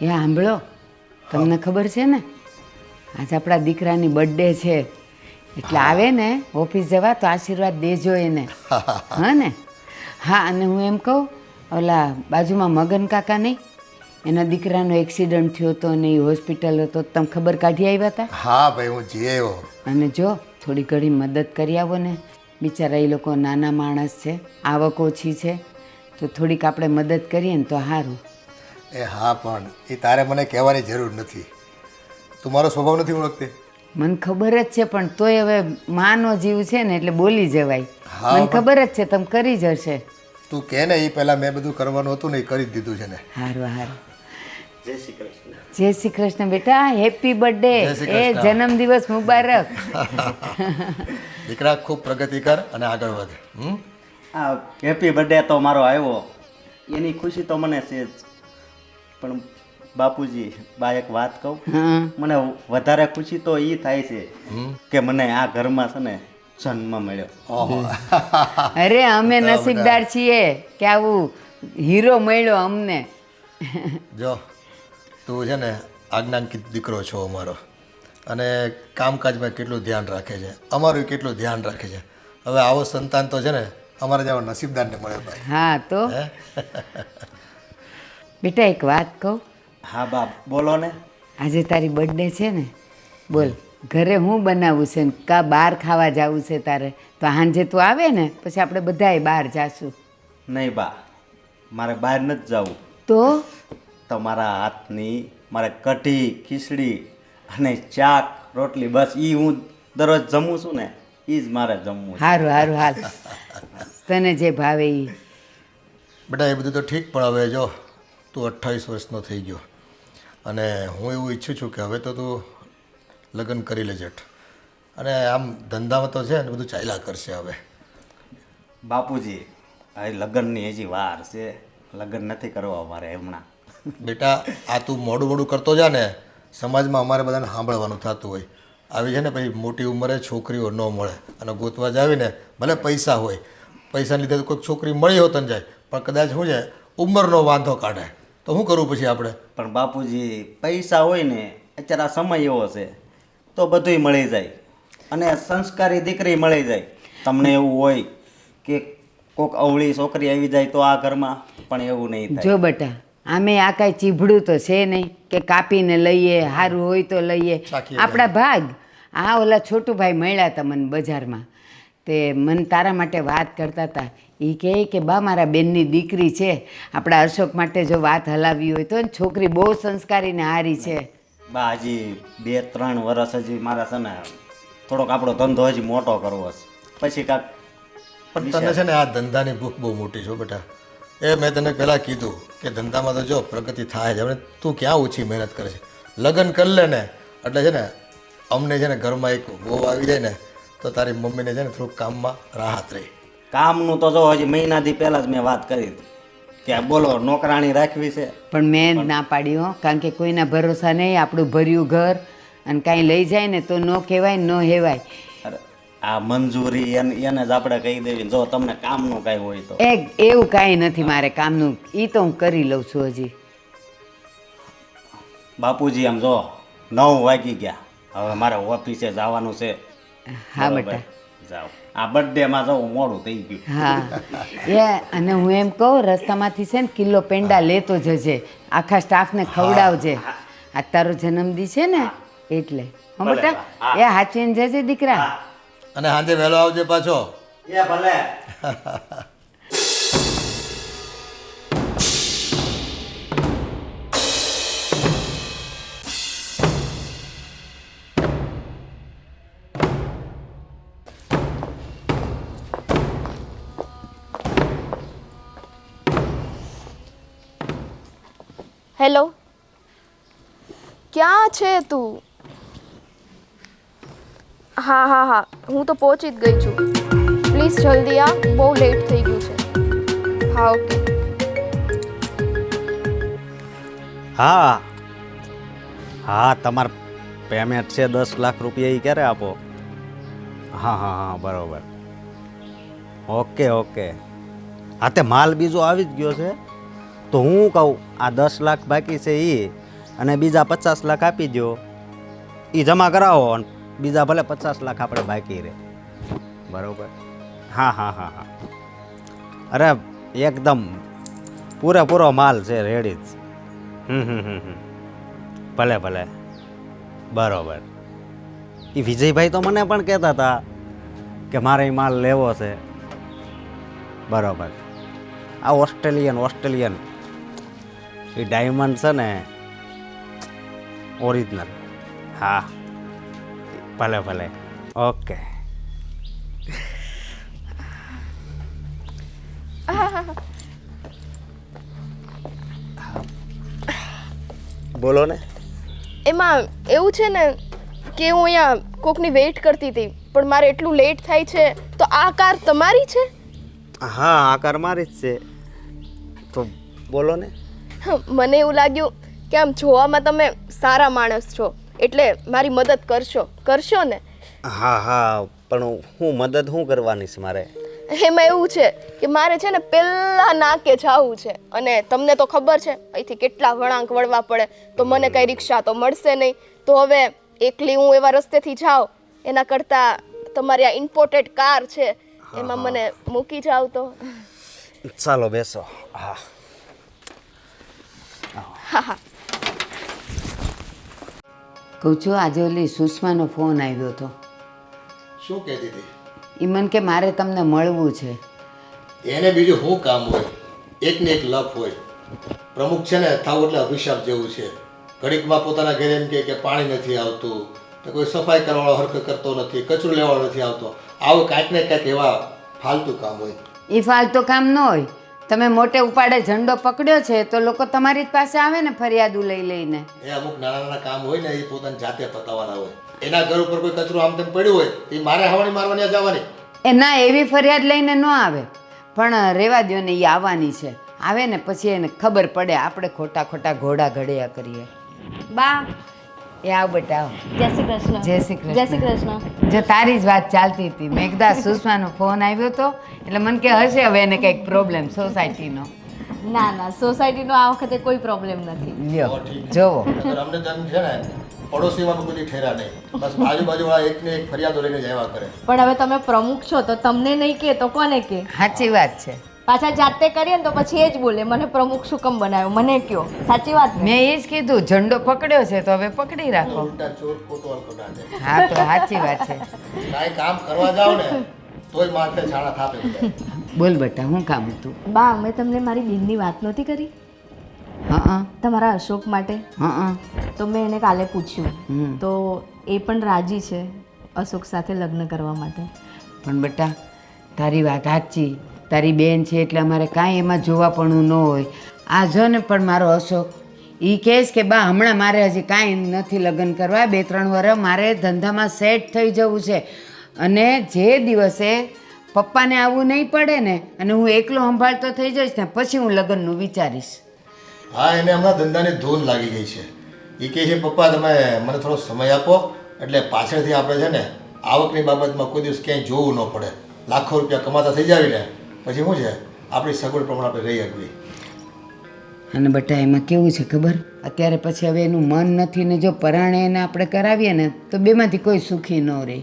એ સાંભળો, તમને ખબર છે ને આજ આપણા દીકરાની બર્થડે છે, એટલે આવે ને ઓફિસ જવા તો આશીર્વાદ દેજો એને. હા ને? હા, અને હું એમ કહું, ઓલા બાજુમાં મગન કાકા નહીં, એના દીકરાનો એક્સિડન્ટ થયો હતો અને એ હોસ્પિટલ હતો, તમે ખબર કાઢી આવ્યા હતા? હા ભાઈ, હું જઈ આવ્યો. અને જો થોડી ઘણી મદદ કરી આવો ને, બિચારા એ લોકો નાના માણસ છે, આવક ઓછી છે, તો થોડીક આપણે મદદ કરીએ ને તો સારું. એ હા, પણ એ તારે મને કહેવાની જરૂર નથી. તું મારો સ્વભાવ નથી ઓળખતી. મને ખબર જ છે, પણ તોય હવે માનો જીવ છે ને એટલે બોલી જવાય. હા, મને ખબર જ છે તમે કરી જશે. તું કહે ને, એ પહેલાં મેં બધું કરવાનું હતું ને એ કરી જ દીધું છે ને. સારું સારું. જય શ્રી કૃષ્ણ. જય શ્રી કૃષ્ણ બેટા, હેપી બર્થડે, જય શ્રી એ કૃષ્ણ. જન્મદિવસ મુબારક. દીકરા ખૂબ પ્રગતિ કર અને આગળ વધ. આ હેપી બર્થડે તો મારો આવ્યો, એની ખુશી તો મને છે જ, પણ બાપુજી બા એક વાત કહું, હા, મને વધારે ખુશી તો એ થાય છે કે મને આ ઘરમાં છે ને જન્મ મળ્યો. ઓહો. અરે અમે નસીબદાર છીએ કે આવું હીરો મળ્યો અમને. જો તું છે ને આજ્ઞાંકિત દીકરો છો અમારો, અને કામકાજમાં કેટલું ધ્યાન રાખે છે, અમારું કેટલું ધ્યાન રાખે છે. હવે આવો સંતાન તો છે ને અમારા જેવા નસીબદારને મળે ભાઈ. હા તો બેટા એક વાત કહું, હા બાપ બોલો ને. આજે તારી બર્થડે છે ને, બોલ ઘરે હું બનાવું છે ને કા બહાર ખાવા જવું છે તારે? તો સાંજે તું આવે ને પછી આપણે બધાય બહાર જાશું. નહીં બા, મારે બહાર નથી જવું. તો તમારા હાથની મારે કઢી ખીચડી અને શાક રોટલી બસ એ હું દરરોજ જમું છું ને, એ જ મારે જમવું છે. સારું સારું હાલ, તને જે ભાવે એ. બેટા એ બધું તો ઠીક, પણ હવે જો તું 28 વર્ષનો થઈ ગયો, અને હું એવું ઈચ્છું છું કે હવે તો તું લગ્ન કરી લેજે. અને આમ ધંધામાં તો છે ને બધું ચાલ્યા કરશે હવે. બાપુજી આ લગ્નની હજી વાર છે, લગ્ન નથી કરવા મારે હમણાં. બેટા આ તું મોડું મોડું કરતો જા ને, સમાજમાં અમારે બધાને સાંભળવાનું થતું હોય. આવી છે ને પછી મોટી ઉંમરે છોકરીઓ ન મળે, અને ગોતવા જ આવીને ભલે પૈસા હોય, પૈસાને લીધે તો કોઈક છોકરી મળી હોત ને જાય, પણ કદાચ શું છે ઉંમરનો વાંધો કાઢે તો શું કરવું પછી આપણે? પણ બાપુજી પૈસા હોય ને, અત્યારે આ સમય એવો છે તો બધુંય મળી જાય, અને સંસ્કારી દીકરી મળી જાય. તમને એવું હોય કે કોક અવળી છોકરી આવી જાય તો આ ઘરમાં, પણ એવું નહીં થાય. જો બેટા, આમે આ કાંઈ ચીભડું તો છે નહીં કે કાપીને લઈએ, સારું હોય તો લઈએ, ચાખીએ આપણા ભાગ. આ ઓલા છોટુભાઈ મળ્યા હતા મને બજારમાં, તે મને તારા માટે વાત કરતા હતા. એ કહે કે બા મારા બેનની દીકરી છે, આપણા અશોક માટે જો વાત હલાવી હોય તો છોકરી બહુ સંસ્કારી ને હારી છે. બા હજી 2-3 વર્ષ હજી મારા છે ને થોડોક આપણો ધંધો હજી મોટો કરવો છે, પછી કાંક. પણ તને છે ને આ ધંધાની ભૂખ બહુ મોટી છો બેટા. એ મેં તને પહેલાં કીધું કે ધંધામાં તો જો પ્રગતિ થાય છે. હવે તું ક્યાં ઓછી મહેનત કરે છે? લગ્ન કરી લે ને એટલે છે ને અમને છે ને ઘરમાં એક વહુ આવી જાય ને તો તારી મમ્મીને છે ને થોડુંક કામમાં રાહત રહે. કામનું તો જો હજી મહિનાથી પહેલાં જ મેં વાત કરી કે આ બોલો નોકરાણી રાખવી છે. પણ મેં ના પાડી હો, કારણ કે કોઈના ભરોસા નહીં, આપણું ભર્યું ઘર, અને કાંઈ લઈ જાય ને તો ન કહેવાય ન હેવાય. અરે આ મંજૂરી એને જ આપણે કહી દેવી, જો તમને કામનું કાંઈ હોય તો. એવું કાંઈ નથી મારે કામનું, એ તો હું કરી લઉં છું હજી. બાપુજી આમ જો 9 વાગી ગયા, હવે મારે ઓફિસે જવાનું છે. હા બરોબર? બેટા. જાઓ, આ બર્થડેમાં જવું મોડું થઈ ગયું. હા અને હું એમ કહું, રસ્તામાંથી છે ને કિલો પેંડા લેતો જજે, આખા સ્ટાફને ખવડાવજે. આ તારો જન્મદિન છે ને એટલે. હો ભલે, બેટા, હા. એ હાચવીને જજે દીકરા. અને સાંજે વહેલો આવજે પાછો. એ ભલે. હેલો, ક્યાં છે તું? હા હા હા, હું તો પહોંચી જ ગઈ છું. પ્લીઝ જલ્દી આ, બહુ લેટ થઈ ગયું છે. હા ઓકે. હા હા, તમાર પેમેન્ટ છે 10 લાખ રૂપિયા, એ ક્યારે આપો? હા હા હા, બરાબર. Okay okay. હા તે માલ બીજો આવી જ ગયો છે, તો હું કહું આ 10 લાખ બાકી છે એ અને બીજા 50 લાખ આપી દો, એ જમા કરાવો અને બીજા ભલે 50 લાખ આપણે બાકી રહે. બરાબર? હા હા હા હા. અરે એકદમ પૂરેપૂરો માલ છે, રેડી જ. ભલે ભલે. બરાબર. એ વિજયભાઈ તો મને પણ કહેતા હતા કે મારે એ માલ લેવો છે. બરાબર. આ ઓસ્ટ્રેલિયન એ ડાયમંડ છે ને, ઓરિજિનલ. હા ભલે ભલે. ઓકે. બોલો ને. એમાં એવું છે ને કે હું અહીંયા કોકની વેઇટ કરતી હતી, પણ મારે એટલું લેટ થાય છે, તો આ કાર તમારી છે? હા, આ કાર મારી જ છે. તો બોલો ને. મને એવું લાગ્યું કે આમ જોવામાં તમે સારા માણસ છો, એટલે મારી મદદ કરશો ને? હા હા, પણ હું મદદ શું કરવાની છે મારે? એમાં એવું છે કે મારે છે ને પહેલા નાકે જવું છે, અને તમને તો ખબર છે અહીંથી કેટલા વળાંક વળવા પડે, તો મને કઈ રિક્ષા તો મળશે નહીં. તો હવે એકલી હું એવા રસ્તેથી જાઉં એના કરતાં તમારી આ ઇમ્પોર્ટેડ કાર છે એમાં મને મૂકી જાવ તો. ચાલો બેસો. હા હા હા. કહું છું, આજે ઓલી સુષ્માનો ફોન આવ્યો હતો. શું કહેતી હતી? એ મને કે મારે તમને મળવું છે. એને બીજું શું કામ હોય? એકને એક લપ હોય. પ્રમુખ છે ને, થાવ એટલે અભિશાપ જેવું છે. ઘડીકમાં પોતાના ઘરે એમ કે પાણી નથી આવતું, તો કોઈ સફાઈ કરવાવાળો હરખ કરતો નથી, કચરો લેવાળો નથી આવતો. આવું કાંઈક ને કાંઈક એવા ફાલતુ કામ હોય. એ ફાલતુ કામ ન હોય. તમે મોટે ઉપાડે ઝંડો પકડ્યો છે તો લોકો તમારી જ પાસે આવે ને ફરિયાદો લઈ લઈને. એ અમુક નાના નાના કામ હોય ને, એ પોતાની જાતે પતાવવાના હોય. એના ઘર ઉપર કોઈ કચરો આમ તેમ પડ્યું હોય એ મારે હવાણી મારવાની જવાની. એ ના, એવી ફરિયાદ લઈને ન આવે, પણ રેવા દ્યો ને, એ આવવાની છે. આવે ને પછી એને ખબર પડે આપણે ખોટા ખોટા ઘોડા ઘડ્યા કરીએ. બા, એ આવ બેટા આવ. જય શ્રી કૃષ્ણ. જય શ્રી કૃષ્ણ. જય શ્રી કૃષ્ણ. જો તારી જ વાત ચાલતી હતી, મેં કીધું સુષ્માનો ફોન આવ્યો હતો એટલે મને કે હશે હવે એને કંઈક પ્રોબ્લેમ સોસાયટીનો. ના ના, સોસાયટીનો આ વખતે કોઈ પ્રોબ્લેમ નથી. લ્યો જોવો. અમને તો એમ છે ને, પડોશીમાં કોઈ ઠેરા નહીં, બસ આજુબાજુવાળા એકને એક ફરિયાદો લઈને જ આવ્યા કરે. પણ હવે તમે પ્રમુખ છો તો તમને નહીં કે તો કોને કે? સાચી વાત છે. પાછા જાતે કરીએ ને તો પછી એ જ બોલે મને પ્રમુખ શું કેમ બનાવ્યો, મને કયો. સાચી વાત ને? મેં એ જ કીધું, ઝંડો પકડ્યો છે તો હવે પકડી રાખો. ઉલટા ચોર ખોટો અલકો નાખે. હા તો સાચી વાત છે. કાંઈ કામ કરવા જાવ ને તોય માથે છાણા થાપે બધા. બોલ બેટા, શું કામ હતું? બા, મેં તમને મારી બેનની વાત નહોતી કરી હા તમારા અશોક માટે? હા. તો મેં એને કાલે પૂછ્યું હમ. તો એ પણ રાજી છે અશોક સાથે લગ્ન કરવા માટે. પણ બેટા, તારી વાત સાચી, તારી બેન છે એટલે અમારે કાંઈ એમાં જોવાપણું ન હોય. આ જો ને, પણ મારો અશોક એ કહેશ કે બા હમણાં મારે હજી કાંઈ નથી લગ્ન કરવા, 2-3 વર્ષ મારે ધંધામાં સેટ થઈ જવું છે, અને જે દિવસે પપ્પાને આવવું નહીં પડે ને અને હું એકલો સંભાળતો થઈ જઈશ ને પછી હું લગ્નનું વિચારીશ. હા, એને હમણાં ધંધાની ધૂન લાગી ગઈ છે. એ કહે છે પપ્પા તમે મને થોડો સમય આપો એટલે પાછળથી આપણે છે ને આવકની બાબતમાં કોઈ દિવસ ક્યાંય જોવું ન પડે. લાખો રૂપિયા કમાતા થઈ જાવી ને પછી શું છે આપણી સગવડ પ્રમાણે આપણે રહી શકવી. અને બેટા એમાં કેવું છે ખબર, અત્યારે પછી હવે એનું મન નથી ને જો પરાણે એને આપણે કરાવીએ ને તો બેમાંથી કોઈ સુખી ન રહે.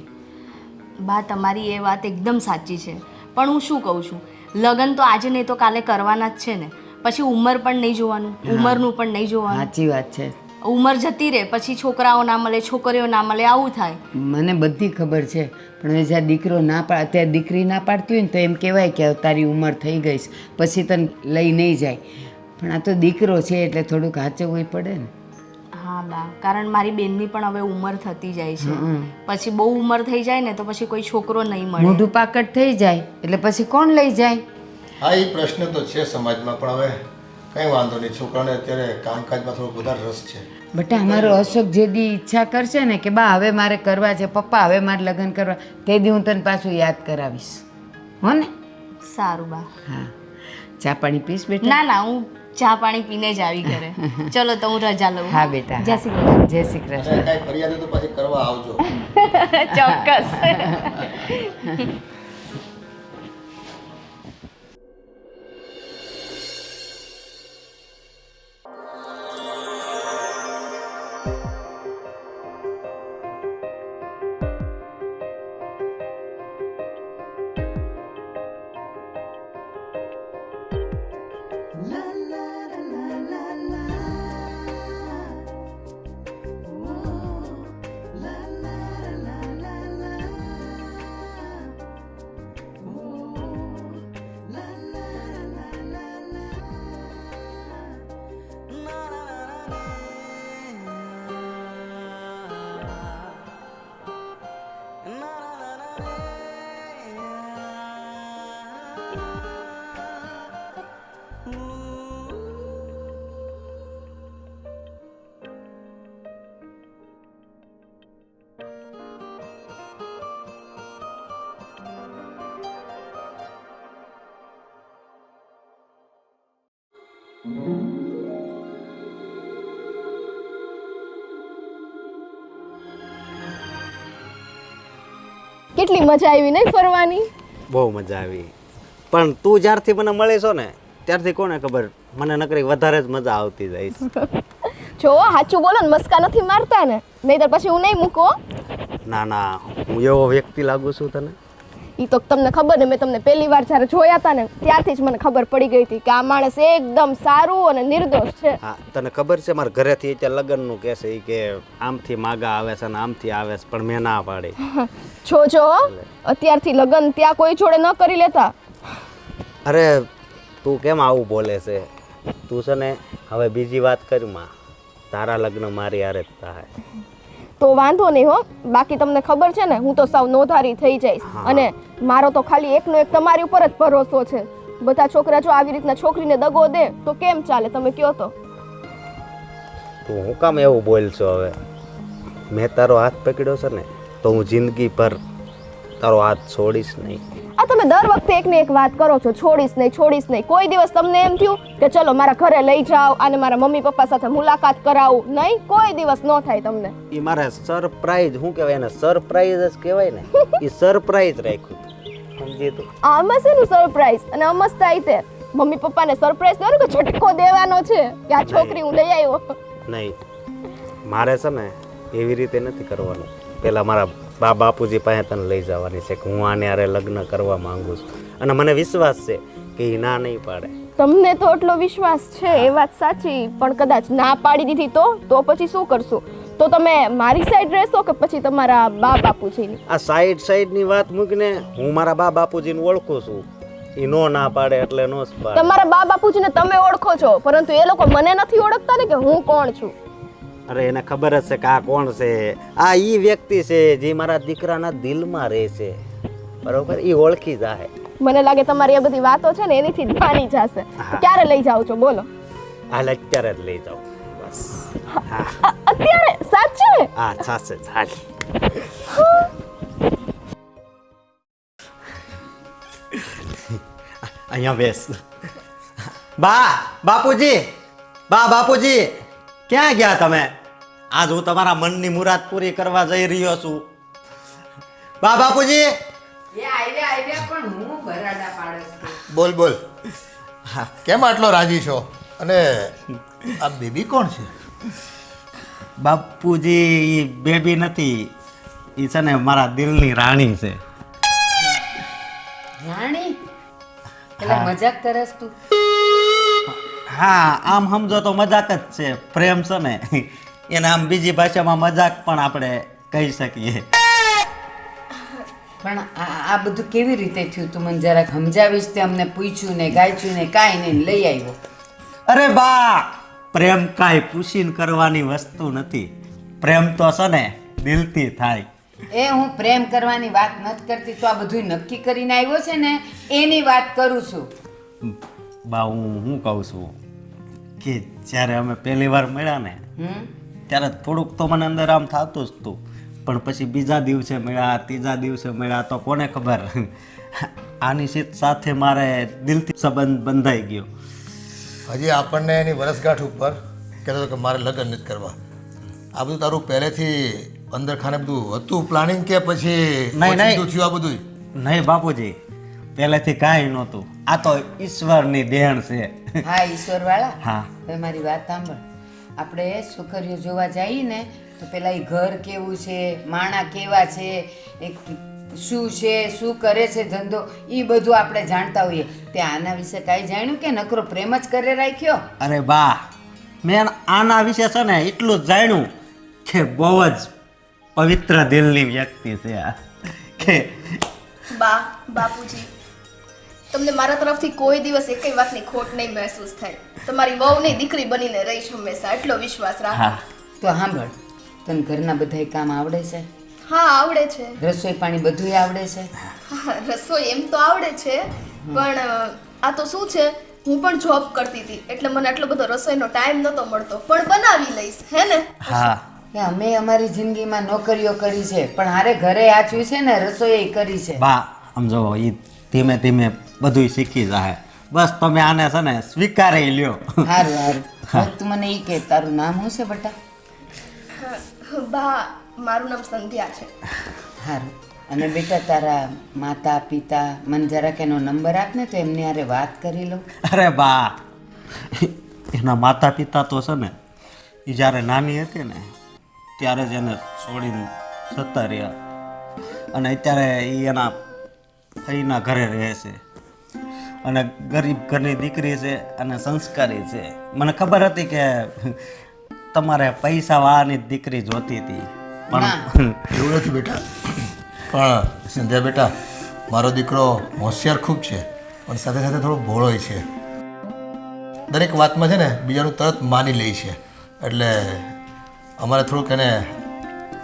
બા, તમારી એ વાત એકદમ સાચી છે, પણ હું શું કહું છું, લગ્ન તો આજે નહીં તો કાલે કરવાના જ છે ને. પછી ઉંમર પણ નહીં જોવાનું, ઉંમરનું પણ નહીં જોવાનું. સાચી વાત છે. ઉંમર જતી રહે પછી છોકરાઓ ના મળે, છોકરીઓ ના મળે, આવું થાય. મને બધી ખબર છે, પણ હવે જ્યાં દીકરો ના પાડ, અત્યારે દીકરી ના પાડતી હોય ને તો એમ કહેવાય કે હવે તારી ઉંમર થઈ ગઈ છે પછી તને લઈ નહીં જાય. પણ આ તો દીકરો છે એટલે થોડુંક હાચવવું પડે ને. હા બા, કારણ મારી બેનની પણ હવે ઉંમર થતી જાય છે. પછી બહુ ઉંમર થઈ જાય ને તો પછી કોઈ છોકરો નહીં મળે. મોઢું પાકટ થઈ જાય એટલે પછી કોણ લઈ જાય? હા, એ પ્રશ્ન તો છે સમાજમાં, પણ હવે કંઈ વાંધો નહીં. છોકરાને અત્યારે કામકાજમાં થોડો વધારે રસ છે. બેટા, અમારો અશોક જે દી ઈચ્છા કરશે ને કે બા હવે મારે કરવા છે, પપ્પા હવે મારે લગ્ન કરવા, તે દી હું તને પાછું યાદ કરાવીશ, હો ને? સારું બા. હા, ચા પાણી પીશ બેટા? ના ના, હું ચા પાણી પીને જ આવી ઘરે. ચલો તો હું રજા લઉં. હા બેટા. જય શ્રી કૃષ્ણ. જય શ્રી અને કૃષ્ણ. કાંઈ ફરિયાદ તો પછી કરવા આવજો. ચોક્કસ. કેટલી મજા આવી નહીં ફરવાની? બહુ મજા આવી. પણ તું જ્યારથી મને મળે છો ને ત્યારથી કોને ખબર મને નકરી વધારે જ મજા આવતી જાય છે. જો સાચું બોલો ને, મસ્કા નથી મારતા ને, નહીંતર પછી હું નહીં મૂકો. ના ના, હું એવો વ્યક્તિ લાગુ છું તને? એ તો તમને ખબર ને, મેં તમને પહેલી વાર જ્યારે જોયા હતા ને ત્યારથી જ મને ખબર પડી ગઈ હતી કે આ માણસ એકદમ સારું અને નિર્દોષ છે. હા, તને ખબર છે મારા ઘરેથી અત્યારે લગ્નનું કહે છે ઈ કે આમથી માગા આવે છે અને આમથી આવે છે, પણ મેં ના પાડી. જો અત્યારથી લગ્ન ત્યાં કોઈ જોડે ન કરી લેતા. અરે તું કેમ આવું બોલે છે? તું છે ને હવે બીજી વાત કરમાં, તારા લગ્ન મારી હારે જ થાય. તો વાંધો નહીં હો, બાકી તમને ખબર છે ને હું તો સાવ નોધારી થઈ જઈશ. અને મારો તો ખાલી એકનો એક તમારી ઉપર જ ભરોસો છે. બધા છોકરા જો આવી રીતના છોકરીને દગો દે તો કેમ ચાલે, તમે કયો તો? તું હું કામ એવું બોલશો? હવે મેં તારો હાથ પકડ્યો છે ને તો હું જિંદગી પર તારો હાથ છોડીશ નહીં. આ તમે દર વખતે એકને એક વાત કરો છો, છોડીશ નહીં. કોઈ દિવસ તમને એમ થયું કે ચલો મારા ઘરે લઈ જાઓ અને મારા મમ્મી પપ્પા સાથે મુલાકાત કરાવું? નહીં, કોઈ દિવસ ન થાય તમને. એ મારે સરપ્રાઈઝ, શું કહેવાય એને, સરપ્રાઈઝ જ કહેવાય ને, એ સરપ્રાઈઝ રાખ્યું. સમજી તું? આમાં શેનું સરપ્રાઈઝ અને અમસ્તા તે મમ્મી પપ્પાને સરપ્રાઈઝ દેવાનું કે ઝટકો દેવાનો છે કે આ છોકરી હું લઈ આવ્યો? નહીં, મારે છે ને એવી રીતે નથી કરવાનું. પહેલાં મારા બા બાપુજી પાસે તને લઈ જવાની છે કે હું આને હારે લગ્ન કરવા માંગુ છું, અને મને વિશ્વાસ છે કે એ ના નહીં પાડે. તમને તો એટલો વિશ્વાસ છે, એ વાત સાચી, પણ કદાચ ના પાડી દીધી તો પછી શું કરશું? તો તમે મારી સાઈડ રહેશો કે પછી તમારા બા બાપુજીની? આ સાઈડની વાત મૂકીને હું મારા બા બાપુજીને ઓળખું છું, એ નો ના પાડે એટલે નો જ પાડે. તમારા બા બાપુજીને તમે ઓળખો છો, પરંતુ એ લોકો મને નથી ઓળખતા ને કે હું કોણ છું. અરે એને ખબર જ છે કે આ કોણ છે. આ ઈ વ્યક્તિ છે જે મારા દીકરાના દિલમાં રહે છે, બરોબર? એ ઓળખી જાય. મને લાગે તમારી આ બધી વાતો છે ને એનીથી જ માની જશે. ક્યારે લઈ જાઓ છો બોલો? હાલ અત્યારે જ લઈ જાઓ બસ. અત્યારે? સાચે? હા સાચે જ. હાલ અહીંયા બેસ. બાપુજી ક્યાં ગયા તમે? આજ હું તમારા મનની મુરાદ પૂરી કરવા જઈ રહ્યો છું. બાપુજી. એ આવ્યા પણ હું બરાડા પાડસ. બોલ. હા, કેમ આટલો રાજી છો? અને આ બેબી કોણ છે? બાપુજી, બેબી નથી, એ છે ને મારા દિલની રાણી છે. રાણી? એટલે મજાક કરસ તું? હા, આમ સમજો તો મજાક જ છે. પ્રેમ છે ને એને આમ બીજી ભાષામાં મજાક પણ આપણે કહી શકીએ. પણ આ બધું કેવી રીતે થયું? તું મને જરાક સમજાવીશ? તે અમને પૂછ્યું ને ગાયચ્યું ને કાંઈ નહીં, લઈ આવ્યો. અરે બા, પ્રેમ કાંઈ પૂછીને કરવાની વસ્તુ નથી. પ્રેમ તો છે ને દિલથી થાય. એ હું પ્રેમ કરવાની વાત નથી કરતી, તો આ બધું નક્કી કરીને આવ્યો છે ને એની વાત કરું છું. બા, હું કહું છું કે જ્યારે અમે પહેલી વાર મળ્યા ને ત્યારે થોડુંક તો મને અંદર આમ થતું જ હતું, પણ પછી બીજા દિવસે મળ્યા, ત્રીજા દિવસે મળ્યા તો કોને ખબર આની સાથે મારે દિલથી સંબંધ બંધાઈ ગયો. હજી આપણને એની વરસગાંઠ ઉપર કહેતો કે મારે લગ્ન નથી કરવા. આ બધું તારું પહેલેથી અંદર ખાને બધું હતું પ્લાનિંગ કે પછી નહીં થયું આ બધું? નહીં બાપુજી, પહેલેથી કાંઈ નહોતું. આ તો ઈશ્વરની દેણ છે. હા, ઈશ્વરવાળા. હા. હવે મારી વાત સાંભળ. આપણે છોકરીઓ જોવા જઈએ ને તો પેલા એ ઘર કેવું છે, માણા કેવા છે, એ શું છે, શું કરે છે ધંધો, એ બધું આપણે જાણતા હોઈએ. તે આના વિશે કાંઈ જાણ્યું કે નકરો પ્રેમ જ કરે રાખ્યો? અરે બા, મેં આના વિશે છે ને એટલું જ જાણ્યું કે બહુ જ પવિત્ર દિલની વ્યક્તિ છે આ. કે બાપુજી, તમને મારા તરફથી કોઈ દિવસ એકય વાતની ખોટ નહીં મહેસૂસ થાય. તમારી વહુની દીકરી બનીને રહીશ હંમેશા, એટલો વિશ્વાસ રાખો. હા, તો સાંભળ, તને ઘરના બધાય કામ આવડે છે? હા, આવડે છે. રસોઈ પાણી બધુંય આવડે છે? હા, રસોઈ એમ તો આવડે છે, પણ આ તો શું છે, હું પણ જોબ કરતી હતી એટલે મને આટલો બધો રસોઈનો ટાઈમ નહોતો મળતો, પણ બનાવી લઈશ, હે ને? હા. કે અમે અમારી જિંદગીમાં નોકરીઓ કરી છે, પણ હારે ઘરે આચવી છે ને રસોઈ કરી છે. બા, સમજો એ ધીમે ધીમે બધું શીખી જાય. બસ તમે આને છે ને સ્વીકારી લ્યો. સારું સારું. તું મને એ કે તારું નામ શું છે બેટા? બા, મારું નામ સંધ્યા છે. સારું. અને બેટા તારા માતા પિતા મને જરાક એનો નંબર આપ ને તો એમની હારે વાત કરી લઉં. અરે બા, એના માતા પિતા તો છે ને એ જ્યારે નાની હતી ને ત્યારે જ એને છોડીને જતા રહ્યા, અને અત્યારે એ એના ફઈના ઘરે રહે છે, અને ગરીબ ઘરની દીકરી છે અને સંસ્કારી છે. મને ખબર હતી કે તમારે પૈસાવાળાની જ દીકરી જોતી હતી, પણ એવું નથી બેટા. પણ સંધ્યા બેટા, મારો દીકરો હોશિયાર ખૂબ છે, પણ સાથે સાથે થોડો ભોળોય છે. દરેક વાતમાં છે ને બીજાનું તરત માની લે છે, એટલે અમારે થોડુંક એને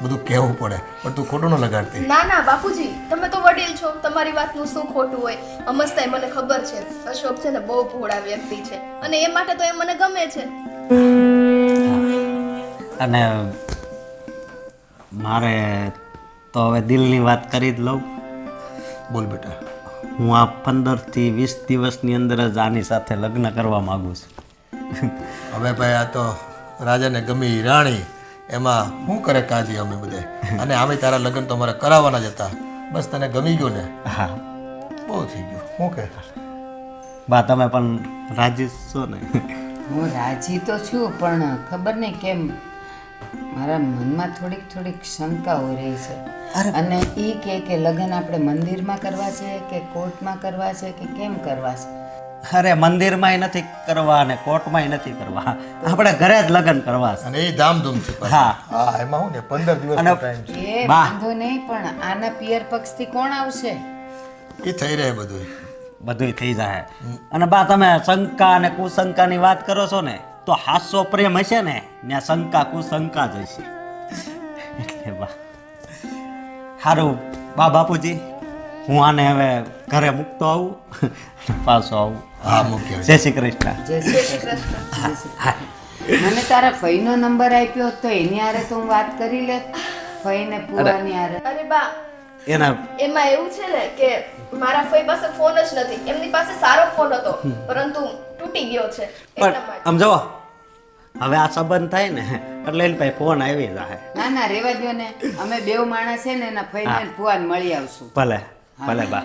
બધું કહેવું પડે. પણ તું ખોટું ન લગાડતી. ના ના બાપુજી, તમે તો વડીલ છો, તમારી વાતનું શું ખોટું હોય. અમસ્તાય મને ખબર છે અશોક છે ને બહુ ભોળા વ્યક્તિ છે, અને એ માટે તો એ મને ગમે છે. અને મારે તો હવે દિલની વાત કરી જ લઉં. બોલ બેટા. હું આ 15 થી 20 દિવસની અંદર જ આની સાથે લગ્ન કરવા માગું છું. હવે ભાઈ આ તો રાજાને ગમી રાણી, એમાં શું કરે કાજી અમે બધે. અને આમે તારા લગ્ન તો અમારે કરાવવાના જ હતા. બસ તને ગમી ગયું ને, હા બહુ થઈ ગયું. શું કહે? બા તમે પણ રાજી છો ને? હું રાજી તો છું, પણ ખબર નહીં કેમ મારા મનમાં થોડીક શંકાઓ રહી છે. અને એ કે લગ્ન આપણે મંદિરમાં કરવા છે કે કોર્ટમાં કરવા છે કે કેમ કરવા છે? અરે મંદિરમાંય નથી કરવા ને કોર્ટમાંય નથી કરવા, આપણે ઘરે જ લગ્ન કરવા છે. અને એ ધામધૂમથી પાછું. હા. હા, એમાં શું ને 15 દિવસનો ટાઈમ છે. એ બા. વાંધો નહીં, પણ આના પિયર પક્ષથી કોણ આવશે? એ થઈ રહે બધું. બધુંય થઈ જાય. અને બા તમે શંકા અને કુશંકાની વાત કરો છો ને, તો હાસ્ય પ્રેમ હશે ને ત્યાં શંકા કુશંકા જ હશે. એટલે બા સારું બા બાપુજી, હું આને હવે ઘરે મૂકતો આવું પાછો આવું. હા, મૂક્યો. જય શ્રી કૃષ્ણ. જય શ્રી કૃષ્ણ. જય શ્રી કૃષ્ણ. મને તારા ફઈનો નંબર આપ્યો હોત તો એની હારે તો હું વાત કરી લે. ફઈને પુવાની હારે. અરે બા, એના એમાં એવું છે ને કે મારા ફઈ પાસે ફોન જ નથી. એમની પાસે સારો ફોન હતો, પરંતુ તૂટી ગયો છે. એટલા પણ માટે આમ જુઓ, હવે આ સંબંધ થાય ને એટલે એની પાસે ફોન આવી જાય. ના રેવા દ્યો ને, અમે બેવ માણસ છે ને એના ફઈને ને પુવાને મળી આવશું. ભલે ભલે બા.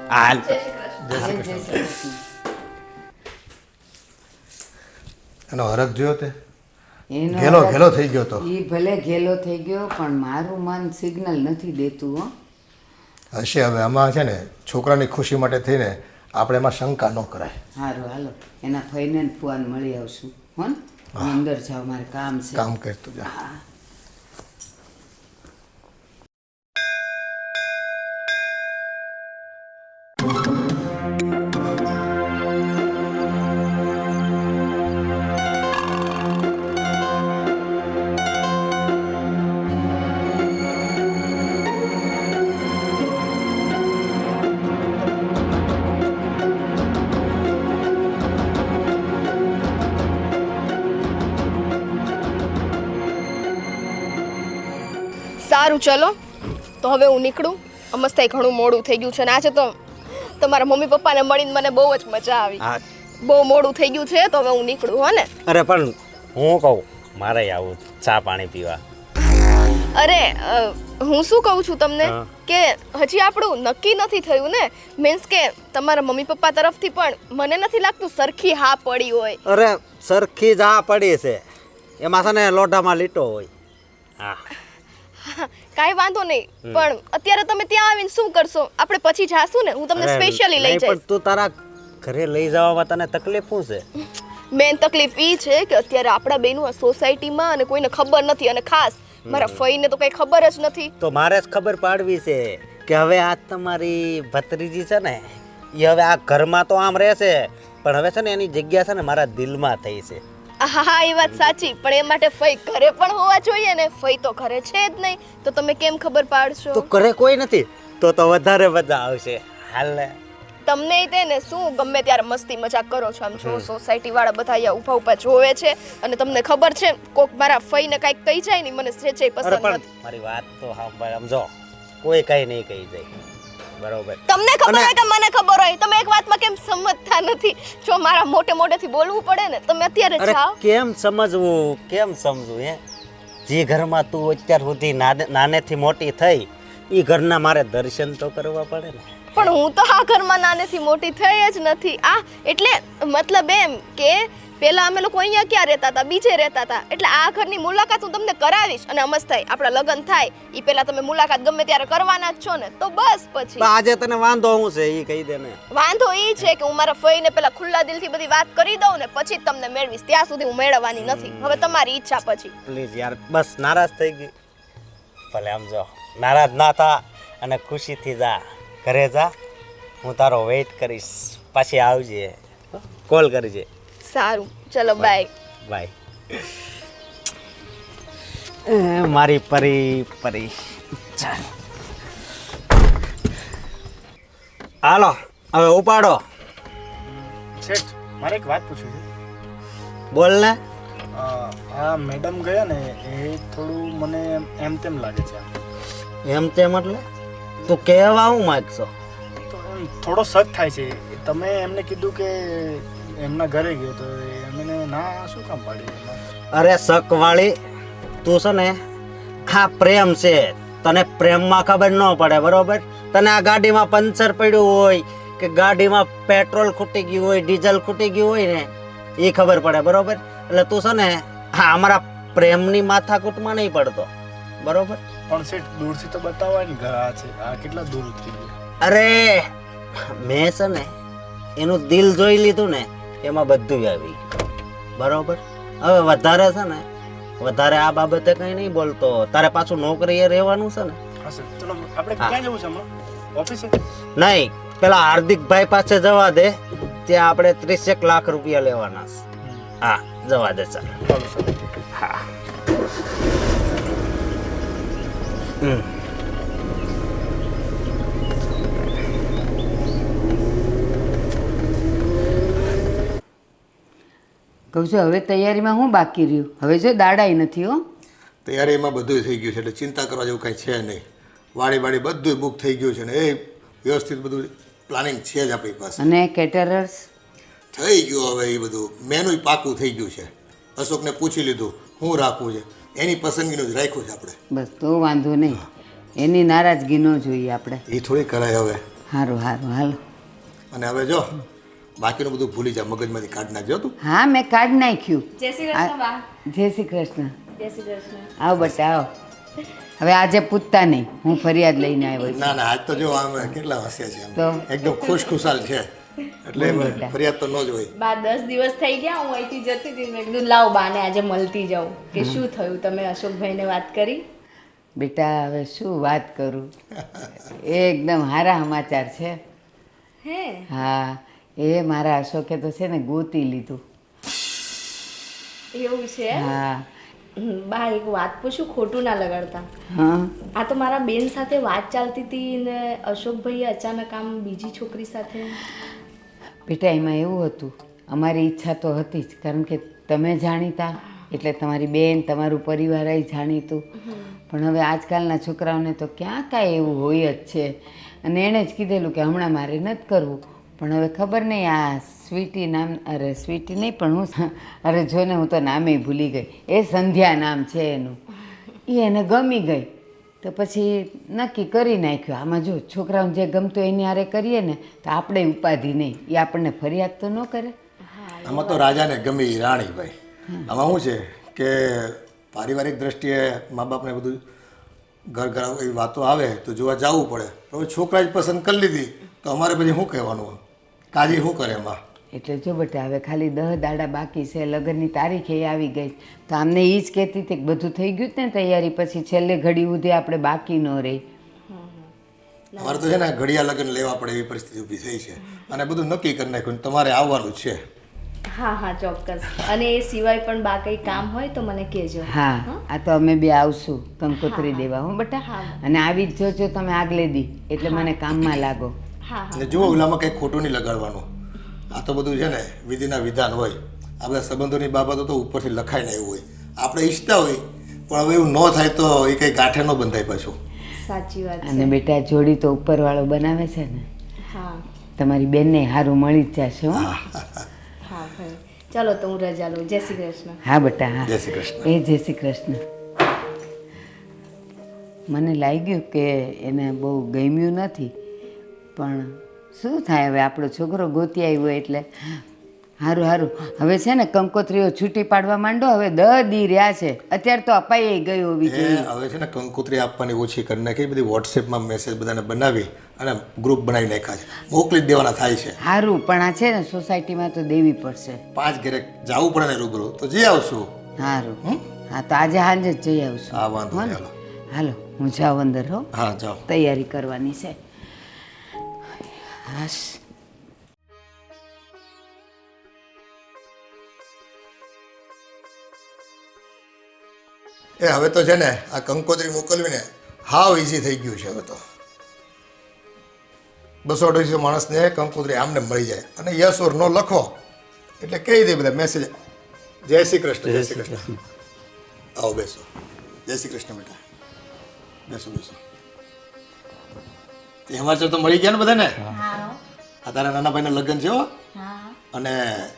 હાલ જય શ્રી કૃષ્ણ. જય શ્રી કૃષ્ણ. એનો હરખ જોયો તે એનો ઘેલો થઈ ગયો તો. ઈ ભલે ઘેલો થઈ ગયો, પણ મારું મન સિગ્નલ નથી દેતું હો. હશે. હવે આમાં છે ને છોકરાની ખુશી માટે થઈને આપણે એમાં શંકા ન કરાય. સારું હાલો, એના ફઈને ને પુવાને મળી આવશું. હો ને? હું અંદર જાઉં, મારે કામ છે. કામ કરતું જા. સારું ચલો, તો હવે હું નીકળું. અમસ્તાય ઘણું મોડું થઈ ગયું છે, ને આજે તો તમારા મમ્મી પપ્પાને મળીને મને બહુ જ મજા આવી. હા. બહુ મોડું થઈ ગયું છે, તો હવે હું નીકળું. હો ને? અરે પણ હું કહું મારે આવું ચા પાણી પીવા. અરે હું શું કહું છું તમને હા. કે હજી આપણું નક્કી નથી થયું ને. મીન્સ કે તમારા મમ્મી પપ્પા તરફથી પણ મને નથી લાગતું સરખી હા પડી હોય. અરે સરખી જ આ પડી છે, એમાં છે ને લોઢામાં લીટો હોય. હા કાંઈ વાંધો નહીં, પણ અત્યારે તમે ત્યાં આવીને શું કરશો? આપણે પછી જાશું ને, હું તમને અરે સ્પેશિયલી લઈ નહીં, જઈશ. પણ તું તારા ઘરે લઈ જવામાં તને તકલીફ શું છે? મેન તકલીફ એ છે કે અત્યારે આપણા બેનું આ સોસાયટીમાં અને કોઈને ખબર નથી, અને ખાસ મારા ફઈને તો કંઈ ખબર જ નથી. તો મારે જ ખબર પાડવી છે કે હવે આ તમારી ભત્રીજી છે ને એ હવે આ ઘરમાં તો આમ રહેશે, પણ હવે છે ને એની જગ્યા છે ને મારા દિલમાં થઈ છે. હા એ વાત સાચી, પણ એ માટે ફઈ ઘરે પણ હોવા જોઈએ ને. ફઈ તો ઘરે છે જ નહીં, તો તમે કેમ ખબર પાડશો? તો ઘરે કોઈ નથી તો વધારે મજા આવશે. હાલ ને. તમને તે ને શું ગમે ત્યારે મસ્તી મજાક કરો છો. આમ જો સોસાયટી વાળા બધા અહીંયા ઊભા ઊભા જોવે છે, અને તમને ખબર છે કોક મારા ફઈને કાંઈક કહી જાય ને મને સેજે અરે પસંદ પણ નથી. મારી વાત તો સાંભળ, આમ જો કોઈ કઈ નહીં કહી જાય. બરોબર. તમને ખબર હોય કે મને ખબર હોય, તમે એક વાતમાં કેમ સમજતા નથી? જો મારા મોટેથી બોલવું પડે ને, તમે અત્યારે અરે જાઓ. કેમ સમજવું, કેમ સમજવું? હે જે ઘરમાં તું અત્યાર સુધી નાનેથી મોટી થઈ એ ઘરના મારે દર્શન તો કરવા પડે ને. પણ હું તો આ ઘરમાં નાનેથી મોટી થઈ જ નથી. એટલે મતલબ એમ કે પેલા અમે લોકો અહીંયા ક્યાં રહેતા હતા, બીજે રહેતા હતા. એટલે આ ઘરની મુલાકાત હું તમને કરાવીશ અને અમસ્ત થાય આપણા લગ્ન થાય એ પહેલા તમે મુલાકાત ગમે ત્યારે કરવાના જ છો ને, તો બસ પછી. પણ આજે તને વાંધો શું છે એ કહી દે ને. વાંધો એ છે કે હું મારા ફઈને પેલા ખુલ્લા દિલથી બધી વાત કરી દઉં ને પછી જ તમને મેળવીશ. ત્યાં સુધી હું મેળવવાની નથી. હવે તમારી ઈચ્છા પછી. પ્લીઝ યાર, બસ નારાજ થઈ ગઈ. ભલે આમ જો નારાજ ના થા અને ખુશીથી જા ઘરે જા. હું તારો વેઇટ કરીશ. પાછી આવજે, કોલ કરજે. સારું, ચલો બાય. બાય. મારી પરી પરી. ચાલ હાલો હવે ઉપાડો. શેઠ, મારે એક વાત પૂછવી છે. બોલ ને. આ મેડમ ગયા ને એ થોડું મને એમ તેમ લાગે છે. એમ તેમ એટલે તું કહેવા હું માંગશો? તો એમ થોડો શક થાય છે. તમે એમને કીધું કે એમના ઘરે ગયો તો એમને ના શું કામ પાડી? અરે શક વાળી તું છે ને, હા પ્રેમ છે. તને પ્રેમમાં ખબર ન પડે બરોબર. તને આ ગાડીમાં પંચર પડ્યું હોય કે ગાડીમાં પેટ્રોલ ખૂટી ગયું હોય, ડીઝલ ખૂટી ગયું હોય ને એ ખબર પડે બરોબર. એટલે તું છે ને હા અમારા પ્રેમની માથાકૂટમાં નહીં પડતો બરોબર. પણ શેઠ દૂરથી તો બતાવાય ને ઘર આ છે, આ કેટલા દૂર ઉતરી ગયું. અરે મેં છે ને એનું દિલ જોઈ લીધું ને એમાં બધું આવી ગયું બરોબર. હવે વધારે છે ને વધારે આ બાબતે કંઈ નહીં બોલતો. તારે પાછું નોકરીએ રહેવાનું છે ને. હા સર, ચલો આપણે ક્યાં જવું છે હમણાં? ઓફિસે? નહીં, પેલા હાર્દિકભાઈ પાસે જવા દે. ત્યાં આપણે 30 લાખ રૂપિયા લેવાના છે. હા જવા દે ચાલ. ચાલો સર. હા કહું છું હવે તૈયારીમાં હું બાકી રહ્યું? હવે જો દાડાઈ નથી હો. તૈયારી એમાં બધું થઈ ગયું છે એટલે ચિંતા કરવા જેવું કાંઈ છે નહીં. વાડી બધું બુક થઈ ગયું છે ને એ વ્યવસ્થિત બધું પ્લાનિંગ છે જ આપણી પાસે. અને કેટરર્સ થઈ ગયું હવે એ બધું મેનુય પાકું થઈ ગયું છે. અશોકને પૂછી લીધું શું રાખવું છે, એની પસંદગીનું જ રાખ્યું છે આપણે. બસ તો વાંધો નહીં. એની નારાજગી ન જોઈએ આપણે. એ થોડી કરાય હવે. સારું સારું હાલો. અને હવે જો બાકીનું બધું ભૂલી જા, મગજમાંથી કાઢી નાખજો તું. હા મેં કાઢી નાખ્યું. જય શ્રી કૃષ્ણ બા. જય શ્રી કૃષ્ણ. જય શ્રી કૃષ્ણ. આવો બટા આવો. હવે આજે પૂછતા નહીં, હું ફરિયાદ લઈને આવ્યો છું. ના ના આજ તો જો આમ કેટલા હસ્યા છે તો? આમ. એકદમ ખુશાલ છે એટલે ફરિયાદ તો ન જ હોય. બા 10 દિવસ થઈ ગયા હું અહીંથી જતી હતી. મેં કીધું લાવ બાને આજે મળતી જાઉં કે શું થયું. તમે અશોકભાઈને વાત કરી? બેટા હવે શું વાત કરું, એ એકદમ સારા સમાચાર છે. હે હા એ મારા અશોકે તો છે ને ગોતી લીધું. એવું છે? હા બા એક વાત પૂછું, ખોટું ના લગાડતા. હા આ તો મારા બેન સાથે વાત ચાલતી હતી ને અશોકભાઈએ અચાનક આમ બીજી છોકરી સાથે. બેટા એમાં એવું હતું, અમારી ઈચ્છા તો હતી જ, કારણ કે તમે જાણીતા એટલે તમારી બેન તમારું પરિવાર જાણીતું. પણ હવે આજકાલના છોકરાઓને તો ક્યાં કાંઈ એવું હોય જ છે. અને એણે જ કીધેલું કે હમણાં મારે નથી કરવું. પણ હવે ખબર નહીં આ સ્વીટી નામ, અરે સ્વીટી નહીં પણ હું અરે જોને હું તો નામે ભૂલી ગઈ. એ સંધ્યા નામ છે એનું. એ એને ગમી ગઈ તો પછી નક્કી કરી નાખ્યું. આમાં જો છોકરાઓને જે ગમતું એની હારે કરીએ ને તો આપણે ઉપાધિ નહીં, એ આપણને ફરિયાદ તો ન કરે. આમાં તો રાજાને ગમી રાણીભાઈ. આમાં શું છે કે પારિવારિક દ્રષ્ટિએ મા બાપને બધું ઘર એવી વાતો આવે તો જોવા જવું પડે. હવે છોકરા જ પસંદ કરી લીધી તો અમારે પછી શું કહેવાનું? કાજી શું કરે એમાં? એટલે જો બેટા હવે ખાલી 10 દાડા બાકી છે, લગ્નની તારીખ એ આવી ગઈ. તો આમને એ જ કહેતી હતી કે બધું થઈ ગયું જ ને તૈયારી, પછી છેલ્લે ઘડી સુધી આપણે બાકી ન રહી. અમારે તો છે ને ઘડિયા લગ્ન લેવા પડે એવી પરિસ્થિતિ ઊભી થઈ છે અને બધું નક્કી કરી નાખ્યું. તમારે આવવાનું છે. હા હા ચોક્કસ. અને એ સિવાય પણ બા કંઈ કામ હોય તો મને કહેજો. હા આ તો અમે બે આવશું કંકોત્રી દેવા હો બેટા. અને આવી જ જોજો તમે આગલે દી, એટલે મને કામમાં લાગો. હા અને જુઓ ઓલામાં કંઈ ખોટું નહીં લગાડવાનું. આ તો બધું છે ને વિધિના વિધાન હોય. આ બધા સંબંધોની બાબતો તો ઉપરથી લખાઈને આવ્યું હોય. આપણે ઈચ્છતા હોય પણ હવે એવું ન થાય તો એ કંઈ ગાંઠે ન બંધાય પાછું. સાચી વાત અને છે. બેટા જોડી તો ઉપરવાળો બનાવે છે ને, હા તમારી બેનને સારું મળી જ જશે હો. હા ભાઈ ચાલો તો હું રજા લઉં. જય શ્રી કૃષ્ણ. હા બેટા હા. જય શ્રી કૃષ્ણ. એ જય શ્રી કૃષ્ણ. મને લાગ્યું કે એને બહુ ગમ્યું નથી, પણ શું થાય હવે, આપણો છોકરો ગોતી આવ્યો એટલે સારું સારું. હવે છે ને કંકોત્રીઓ છૂટી પાડવા માંડો, હવે 10 દી રહ્યા છે, અત્યારે તો અપાઈ ગઈ હોવી એ જોઈએ. હવે છે ને કંકોત્રી આપવાની ઓછી કરી નાખી, બધી વોટ્સએપમાં મેસેજ બધાને બનાવી અને ગ્રુપ બનાવી નાખ્યા છે, મોકલી જ દેવાના થાય છે. સારું, પણ આ છે ને સોસાયટીમાં તો દેવી પડશે. 5 ઘરે જવું પડે ને રૂબરૂ, તો જઈ આવશું. સારું, હા તો આજે સાંજે જ જઈ આવશું. હા વાંધો હો નહીં, ને? હાલો. હાલો હું જાઉં અંદર. હો, હા જાઓ. તૈયારી કરવાની છે. હાશ. એ હવે તો છે ને આ કંકોત્રી મોકલવીને હાવ ઇઝી થઈ ગયું છે. હવે તો 200-250 માણસને કંકોત્રી આમને મળી જાય અને યસ ઓર નો લખો એટલે કહી દે બધા મેસેજ. જય શ્રી કૃષ્ણ. જય શ્રી કૃષ્ણ. આવો બેસો. જય શ્રી કૃષ્ણ બેટા, બેસો બેસો. તે હિમાચલ તો મળી ગયા ને બધાને? આ તારા નાના ભાઈના લગ્ન છે હો. અને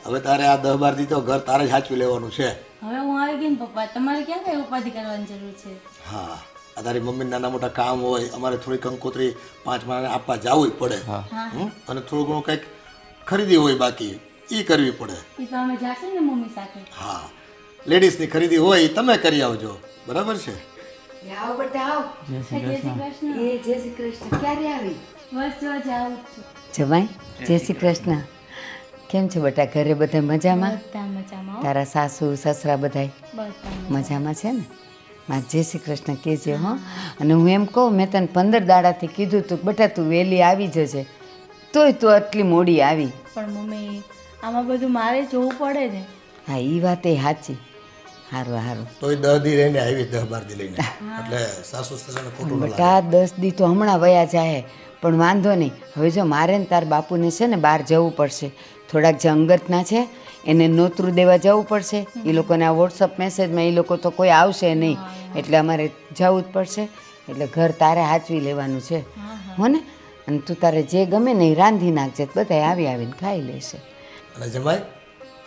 હવે તારે આ 10-12 દી તો ઘર તારે જ સાચવી લેવાનું છે. હવે હું આવી ગઈ ને પપ્પા, તમારે ક્યાં કઈ ઉપાધિ કરવાની જરૂર છે? હા, આ તારી મમ્મીને નાના મોટા કામ હોય, અમારે થોડી કંકોત્રી 5 માણસને આપવા જવું પડે. અને થોડું ઘણું કંઈક ખરીદી હોય બાકી એ કરવી પડે. એ તો અમે જાશું ને મમ્મી સાથે. હા, લેડીઝની ખરીદી હોય એ તમે કરી આવજો, બરાબર છે? આવો બેટા આવો. જય શ્રી કૃષ્ણ. એ જય શ્રી કૃષ્ણ. ક્યારે આવી? બસ જો જાઉં જ છું. જવાય જય શ્રી કૃષ્ણ. કેમ છે બેટા, ઘરે બધા મજામાં? બધા મજામાં હો. તારા સાસુ સસરા બધાય બધા મજામાં છે ને? માં જય શ્રી કૃષ્ણ કહેજે. હો, અને હું એમ કહું, મેં તને 15 દાડાથી કીધું તું બેટા તું વહેલી આવી જજે, તોય તું આટલી મોડી આવી. પણ મમ્મી આમાં બધું મારે જોવું પડે ને. હા એ વાત એ સાચી. સારું સારું તોય 10 દી રહીને આવી, 10-12 દી લઈને, એટલે સાસુ સસરાને ખોટું ન લાગે. બેટા 10 દી તો હમણાં વયા જાય, પણ વાંધો નહીં. હવે જો મારે ને તાર બાપુને છે ને બહાર જવું પડશે, થોડાક જે અંગતના છે એને નોતરું દેવા જવું પડશે. એ લોકોને આ વોટ્સઅપ મેસેજમાં એ લોકો તો કોઈ આવશે નહીં, એટલે અમારે જવું જ પડશે. એટલે ઘર તારે સાચવી લેવાનું છે, હો ને? અને તું તારે જે ગમે ને એ રાંધી નાખજે, બધા આવી આવીને ખાઈ લેશે. અને જમાઈ,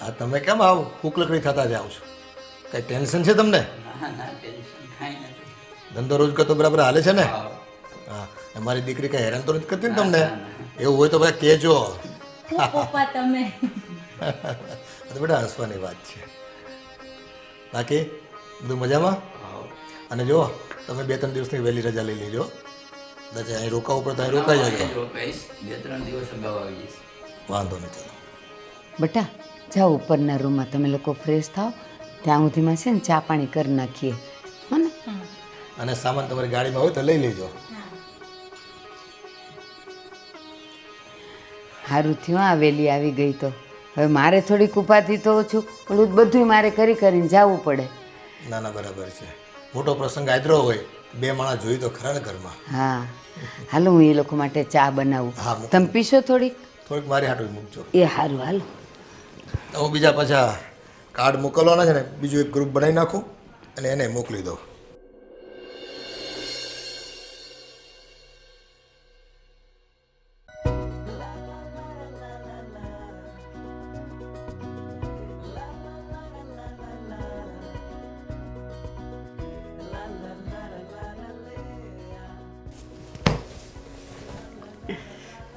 આ તમે કેમ આવો કુકલકડી થતા જાઓ છો? કઈ ટેન્શન છે તમને? ધંધો રોજગાર તો બરાબર હાલે છે ને? હા, અમારી દીકરી કઈ હેરાન તો નથી કરતી ને તમને? એવું હોય તો ભાઈ કહેજો. હું પપ્પા તમે. તો બેટા હસવાની વાત છે. બાકી બધું મજામાં? અને જો તમે 2-3 દિવસની વહેલી રજા લઈ લેજો. કદાચ અહીં રોકાવું પડે તો અહીં રોકાઈ જજો. વાંધો નહીં. ચાલો બેટા જાઓ ઉપરના રૂમમાં, તમે લોકો ફ્રેશ થાઓ, ત્યાં સુધીમાં છે ને ચા પાણી કરી નાખીએ, હો ને? અને સામાન તમારી ગાડીમાં હોય તો લઈ લેજો. સારું થયું આ વહેલી આવી ગઈ તો. હવે મારે થોડીક ઉપાધિ તો ઓછું, ઓલું બધું મારે કરીને જવું પડે. ના ના બરાબર છે. મોટો પ્રસંગ આદરો હોય, 2 માણસ જોઈ તો ખરા ને ઘરમાં. હા હાલો હું એ લોકો માટે ચા બનાવું. હા, મૂકો. તમે પીશો થોડીક? થોડીક મારી હાટું મૂકજો. એ સારું હાલો. હું બીજા પાછા કાર્ડ મોકલવાના છે ને, બીજું એક ગ્રુપ બનાવી નાખું અને એને મોકલી દઉં.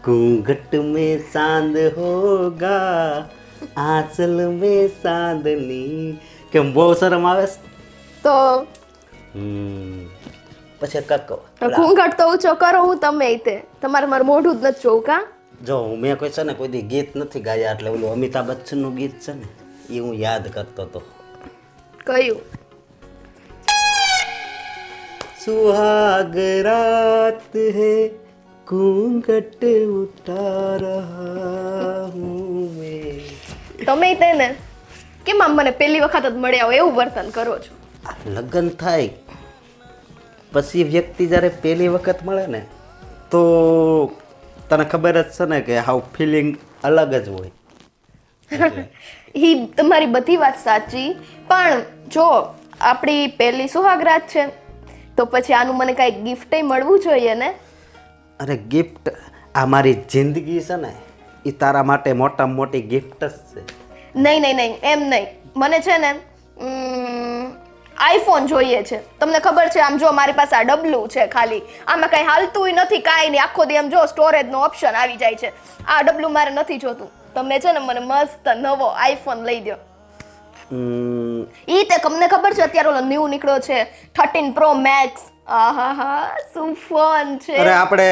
घूंघट में चांद होगा आंचल में चांदनी. કેમ બહુ શરમ આવે છે? તો પછી કાકો ઘૂંઘટ તો ઊંચો કરો, હું તમે તે તમારે મારું મોઢું જ નથી જોવું કા? જો મેં કોઈ છે ને કોઈ દી ગીત નથી ગાયા, એટલે ઓલું અમિતાભ બચ્ચનનું ગીત છે ને એ હું યાદ કરતો હતો. કયું? सुहाग रात है घूंघट उठा रहा हूँ मैं. તમે તેને કેમ આમ મને પહેલી વખત જ મળ્યા હોય એવું વર્તન કરો છો? લગ્ન થાય પછી વ્યક્તિ જ્યારે પહેલી વખત મળે ને તો તને ખબર જ છે ને કે હાવ ફિલિંગ અલગ જ હોય. ઈ તમારી બધી વાત સાચી, પણ જો આપણી પહેલી સુહાગરાત છે તો પછી આનું મને કાંઈ ગિફ્ટ મળવું જોઈએ ને? અરે ગિફ્ટ, આ મારી જિંદગી છે ને એ તારા માટે મોટામાં મોટી ગિફ્ટ જ છે. નહીં નહીં નહીં, એમ નહીં. મને છે ને આઈફોન જોઈએ છે. તમને ખબર છે આમ જો મારી પાસે આ ડબલું છે ખાલી, આમાં કઈ હાલતુંય નથી કાંઈ નહીં, આખો દી આમ જો સ્ટોરેજનો ઓપ્શન આવી જાય છે. આ ડબલું મારે નથી જોતું. તમે છે ને મને મસ્ત નવો આઈફોન લઈ દો. ઈ તે તમને ખબર છે અત્યારે ઓલો ન્યૂ નીકળ્યો છે 13 Pro Max. આહાહા શું ફોન છે. અરે આપણે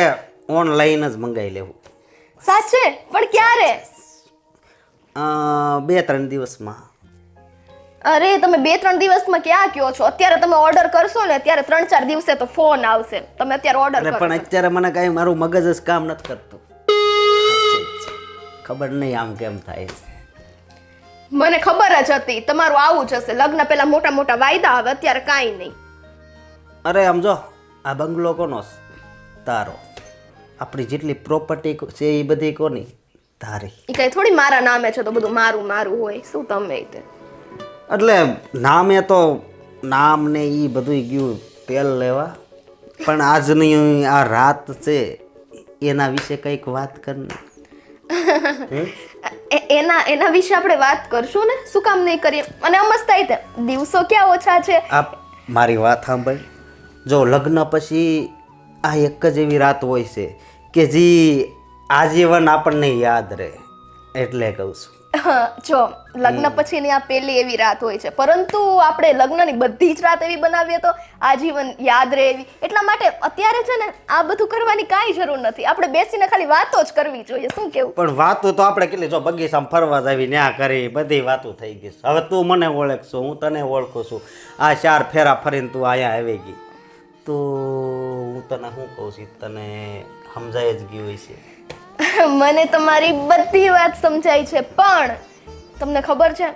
ઓનલાઈન જ મંગાવી લેવું. સાચે? પણ ક્યારે? 2-3 દિવસમાં. અરે તમે 2-3 દિવસમાં ક્યાં કયો છો? અત્યારે તમે ઓર્ડર કરશો ને ત્યારે 3-4 દિવસે તો ફોન આવશે. તમે અત્યારે ઓર્ડર અરે કરો. પણ અત્યારે મને કાંઈ મારું મગજ જ કામ નથી કરતું. ખબર નહીં આમ કેમ થાય છે. મને ખબર જ હતી તમારું આવું જ હશે. લગ્ન પહેલા મોટા મોટા વાયદા આવે, અત્યારે કાંઈ નહીં. અરે આમ જો આ બંગલો કોનો છે? તારો. આપણી જેટલી પ્રોપર્ટી છે એ બધી કોની? તારી. એ કઈ થોડી મારા નામે છે તો બધું મારું મારું હોય. શું તમે તે એટલે નામે તો નામ ને એ બધું ગયું તેલ લેવા, પણ આજની આ રાત છે એના વિશે કંઈક વાત કરને. એના વિશે આપણે વાત કરશું ને, શું કામ નહીં કરીએ? અને અમસ્તા તે દિવસો ક્યાં ઓછા છે. આ મારી વાત સાંભળ. જો લગ્ન પછી આ એક જ એવી રાત હોય છે કે જે આજીવન આપણને યાદ રહે, એટલે કહું છું. જો લગ્ન પછીની આ પહેલી એવી રાત હોય છે, પરંતુ આપણે લગ્નની બધી જ રાત એવી બનાવીએ તો આજીવન યાદ રહે એવી. એટલા માટે અત્યારે છે ને આ બધું કરવાની કાંઈ જરૂર નથી. આપણે બેસીને ખાલી વાતો જ કરવી જોઈએ. શું કેવું? પણ વાતો તો આપણે કેટલી, જો બગીચામાં ફરવા જાવી ન્યા કરી, બધી વાતો થઈ ગઈ. હવે તું મને ઓળખશો, હું તને ઓળખું છું. આ 4 ફેરા ફરીને તું અહીંયા આવી ગઈ તો હું તને શું કહું છું, તને સમજાય જ ગયું હોય છે. મને તમારી બધી વાત સમજાય છે, પણ તમને ખબર છે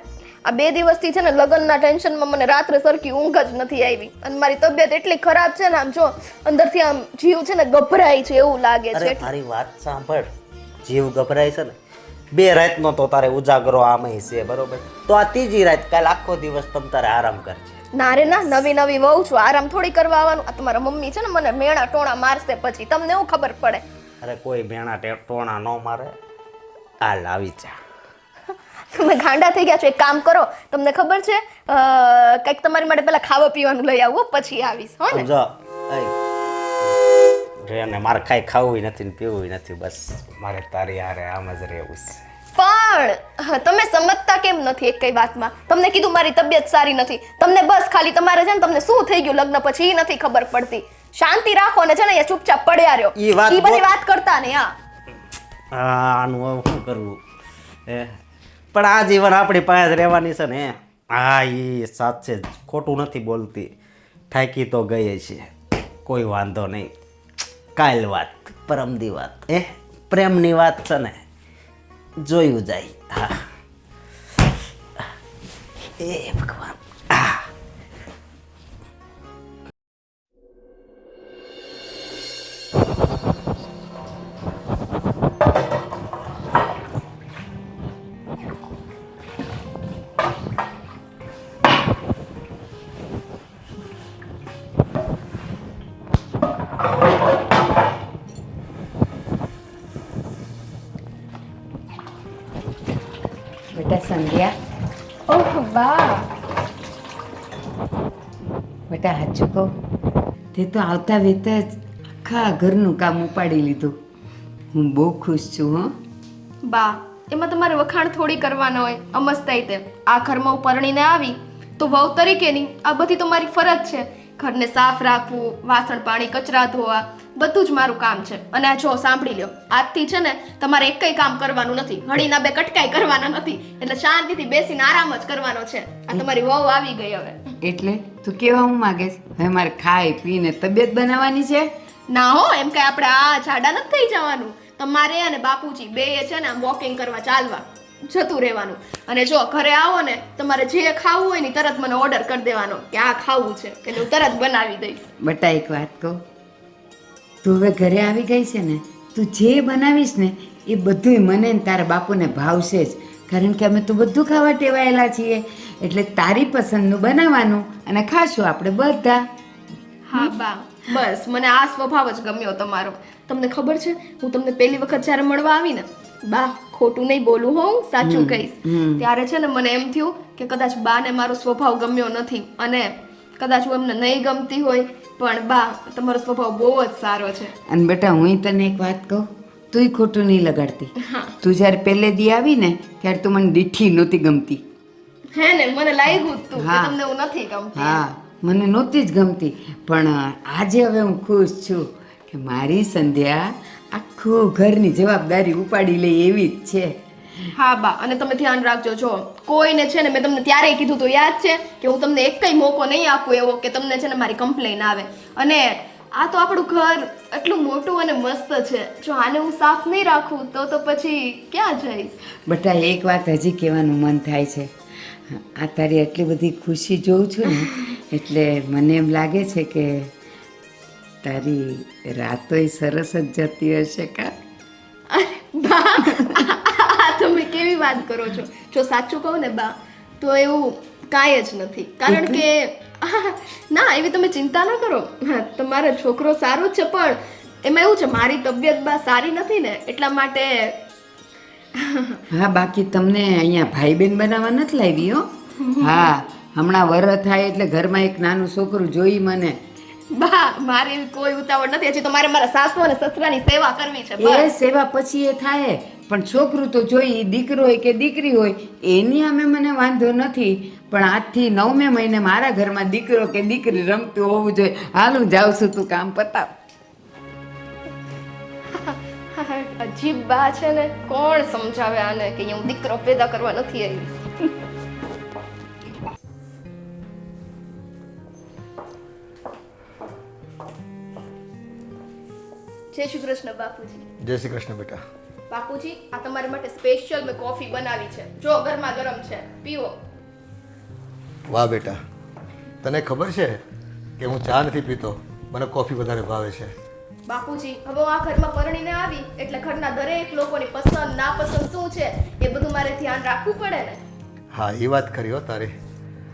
આ 2 દિવસથી છે ને લગ્નના ટેન્શનમાં મને રાત્રે સરખી ઊંઘ જ નથી આવી. અને મારી તબિયત એટલી ખરાબ છે ને, આમ જો અંદરથી આમ જીવ છે ને ગભરાય છે એવું લાગે છે. અરે મારી વાત સાંભળ. જીવ ગભરાય છે ને, 2 રાતનો તો તારે ઉજાગરો આમાંય છે, બરોબર? તો આ 3જી રાત કાલ આખો દિવસ તમ તારે આરામ કરજે. ના રે ના, નવી નવી વહુ છું, આરામ થોડી કરવા આવવાનું. આ તમારા મમ્મી છે ને મને મેણા ટોણા મારશે પછી, તમને એવું ખબર પડે? અરે કોઈ ભેણા ટોણા ન મારે. હાલ આવી જા. તમે ગાંડા થઈ ગયા છો. એક કામ કરો, તમને ખબર છે કંઈક તમારી માટે પેલા ખાવા પીવાનું લઈ આવું, પછી આવીશ. હો ને? જો રેને મારે કાંઈ ખાવું નથી ને પીવું નથી, બસ મારે તારી હારે આમ જ રહેવું છે. પણ તમે સમજતા કેમ નથી એક કઈ વાતમાં? તમને કીધું મારી તબિયત સારી નથી. તમને બસ ખાલી તમારે છે ને તમને શું થઈ ગયું લગ્ન પછી એ નથી ખબર પડતી. શાંતિ રાખો ને છે ને ચૂપચાપ પડ્યા રહ્યો. ઈ બધી વાત કરતા ને. આનું હવે શું કરવું? પણ આ જીવન આપણી પાસે જ રહેવાની છે ને. હા એ સાચે જ, ખોટું નથી બોલતી. થાકી તો ગઈ છે, કોઈ વાંધો નહીં. કાલ વાત, પરમદી વાત, પ્રેમની વાત છે ને જોયું જાય. હા એ ભગવાન. બેટા સંધ્યા, ઓહ વાહ, બેટા સાચું કહું, તે તો આવતા વેત જ આખા ઘરનું કામ ઉપાડી લીધું. હું બહુ ખુશ છું. હો બા, એમાં તમારે વખાણ થોડી કરવાના હોય. અમસ્તાઈ તે આ ઘરમાં હું પરણીને આવી તો વહુ તરીકેની આ બધી તો મારી ફરજ છે. ઘરને સાફ રાખવું, વાસણ પાણી કચરા ધોવા, બધું જ મારું કામ છે. અને આ જો સાંભળી લ્યો, આજથી છે ને તમારે એક કઈ કામ કરવાનું નથી, હળીના 2 કટકાઈ કરવાના નથી, એટલે શાંતિથી બેસીને આરામ જ કરવાનો છે. આ તમારી વહુ આવી ગઈ હવે. એટલે તું કેવા હું માગે છે? હવે મારે ખાઈ પીને તબિયત બનાવવાની છે? ના હો, એમ કઈ આપણે આ જાડા નથી થઈ જવાનું. તમારે અને બાપુજી બે છે ને આમ વોકિંગ કરવા ચાલવા જતું રહેવાનું. અને જો ઘરે આવો ને તમારે જે ખાવું હોય ને તરત મને ઓર્ડર કરી દેવાનો કે આ ખાવું છે, એટલે હું તરત બનાવી દઈશ. બેટા એક વાત કહું, તું હવે ઘરે આવી ગઈ છે ને, તું જે બનાવીશ ને એ બધુંય મને ને તારા બાપુને ભાવશે જ. કારણ કે અમે તો બધું ખાવા ટેવાયેલા છીએ, એટલે તારી પસંદનું બનાવવાનું અને ખાશું આપણે બધા. હા બા, બસ મને આ સ્વભાવ જ ગમ્યો તમારો. તમને ખબર છે હું તમને પહેલી વખત જ્યારે મળવા આવી ને, બા ખોટું નહીં બોલું હો, હું સાચું કહીશ, ત્યારે છે ને મને એમ થયું કે કદાચ બાને મારો સ્વભાવ ગમ્યો નથી અને કદાચ હું એમને નહીં ગમતી હોય, પણ બા તમારો સ્વભાવ બહુ જ સારો છે. અને બેટા હું તને એક વાત કહું, તુંય ખોટું નહીં લગાડતી. તું જ્યારે પહેલે દી આવી ને ત્યારે તું મને દીઠી નહોતી ગમતી. હે ને, મને લાગ્યું જ તું કે હા. તમને હું નથી ગમતી. હા, મને નહોતી જ ગમતી, પણ આજે હવે હું ખુશ છું કે મારી સંધ્યા આખું ઘરની જવાબદારી ઉપાડી લે એવી જ છે. હા બા, અને તમે ધ્યાન રાખજો. જો કોઈને છે ને, મેં તમને ત્યારે કીધું તો યાદ છે કે હું તમને એક કઈ મોકો નહીં આપું એવો કે તમને છે ને મારી કમ્પ્લેન આવે. અને આ તો આપણું ઘર એટલું મોટું અને મસ્ત છે, જો આને હું સાફ નહીં રાખું તો પછી ક્યાં જઈશ? બેટા એક વાત હજી કહેવાનું મન થાય છે. આ તારી એટલી બધી ખુશી જોઉં છું ને એટલે મને એમ લાગે છે કે તારી રાતોય સરસ જ જતી હશે કા? બા, આ તમે કેવી વાત કરો છો? જો સાચું કહું ને બા, તો એવું કાંઈ જ નથી. કારણ કે ના, એવી તમે ચિંતા ન કરો. હા, તમારો છોકરો સારો જ છે, પણ એમાં એવું છે મારી તબિયત બા સારી નથી ને, એટલા માટે. હા, બાકી તમને અહીંયા ભાઈ બહેન બનાવવા નથી લાવી હો. હા, હમણાં વર થાય એટલે ઘરમાં એક નાનું છોકરું જોઈ મને. બા, મારે એવી કોઈ ઉતાવળ નથી. હજી તો મારે મારા સાસુ અને સસરાની સેવા કરવી છે. એ બસ. સેવા પછી એ થાય, પણ છોકરું તો જોઈ, દીકરો હોય કે દીકરી હોય એની અમે મને વાંધો નથી, પણ આજથી 9મે મહિને મારા ઘરમાં દીકરો કે દીકરી રમતું હોવું જોઈએ. હાલ હું જાઉં છું, તું કામ પતાવ. અજીબ બા છે ને, કોણ સમજાવે આને કે હું દીકરો પેદા કરવા નથી આવી. જય શ્રી કૃષ્ણ બાપુજી. જય શ્રી કૃષ્ણ બેટા. બાપુજી, આ તમારા માટે સ્પેશિયલ મેં કોફી બનાવી છે. જો ગરમા ગરમ છે, પીવો. વાહ બેટા, તને ખબર છે કે હું ચા નથી પીતો, મને કોફી વધારે ભાવે છે. બાપુજી, હવે હું આ ઘરમાં પરણીને આવી એટલે ઘરના દરેક લોકોની પસંદ નાપસંદ શું છે એ બધું મારે ધ્યાન રાખવું પડે ને. હા, એ વાત ખરી હો તારી.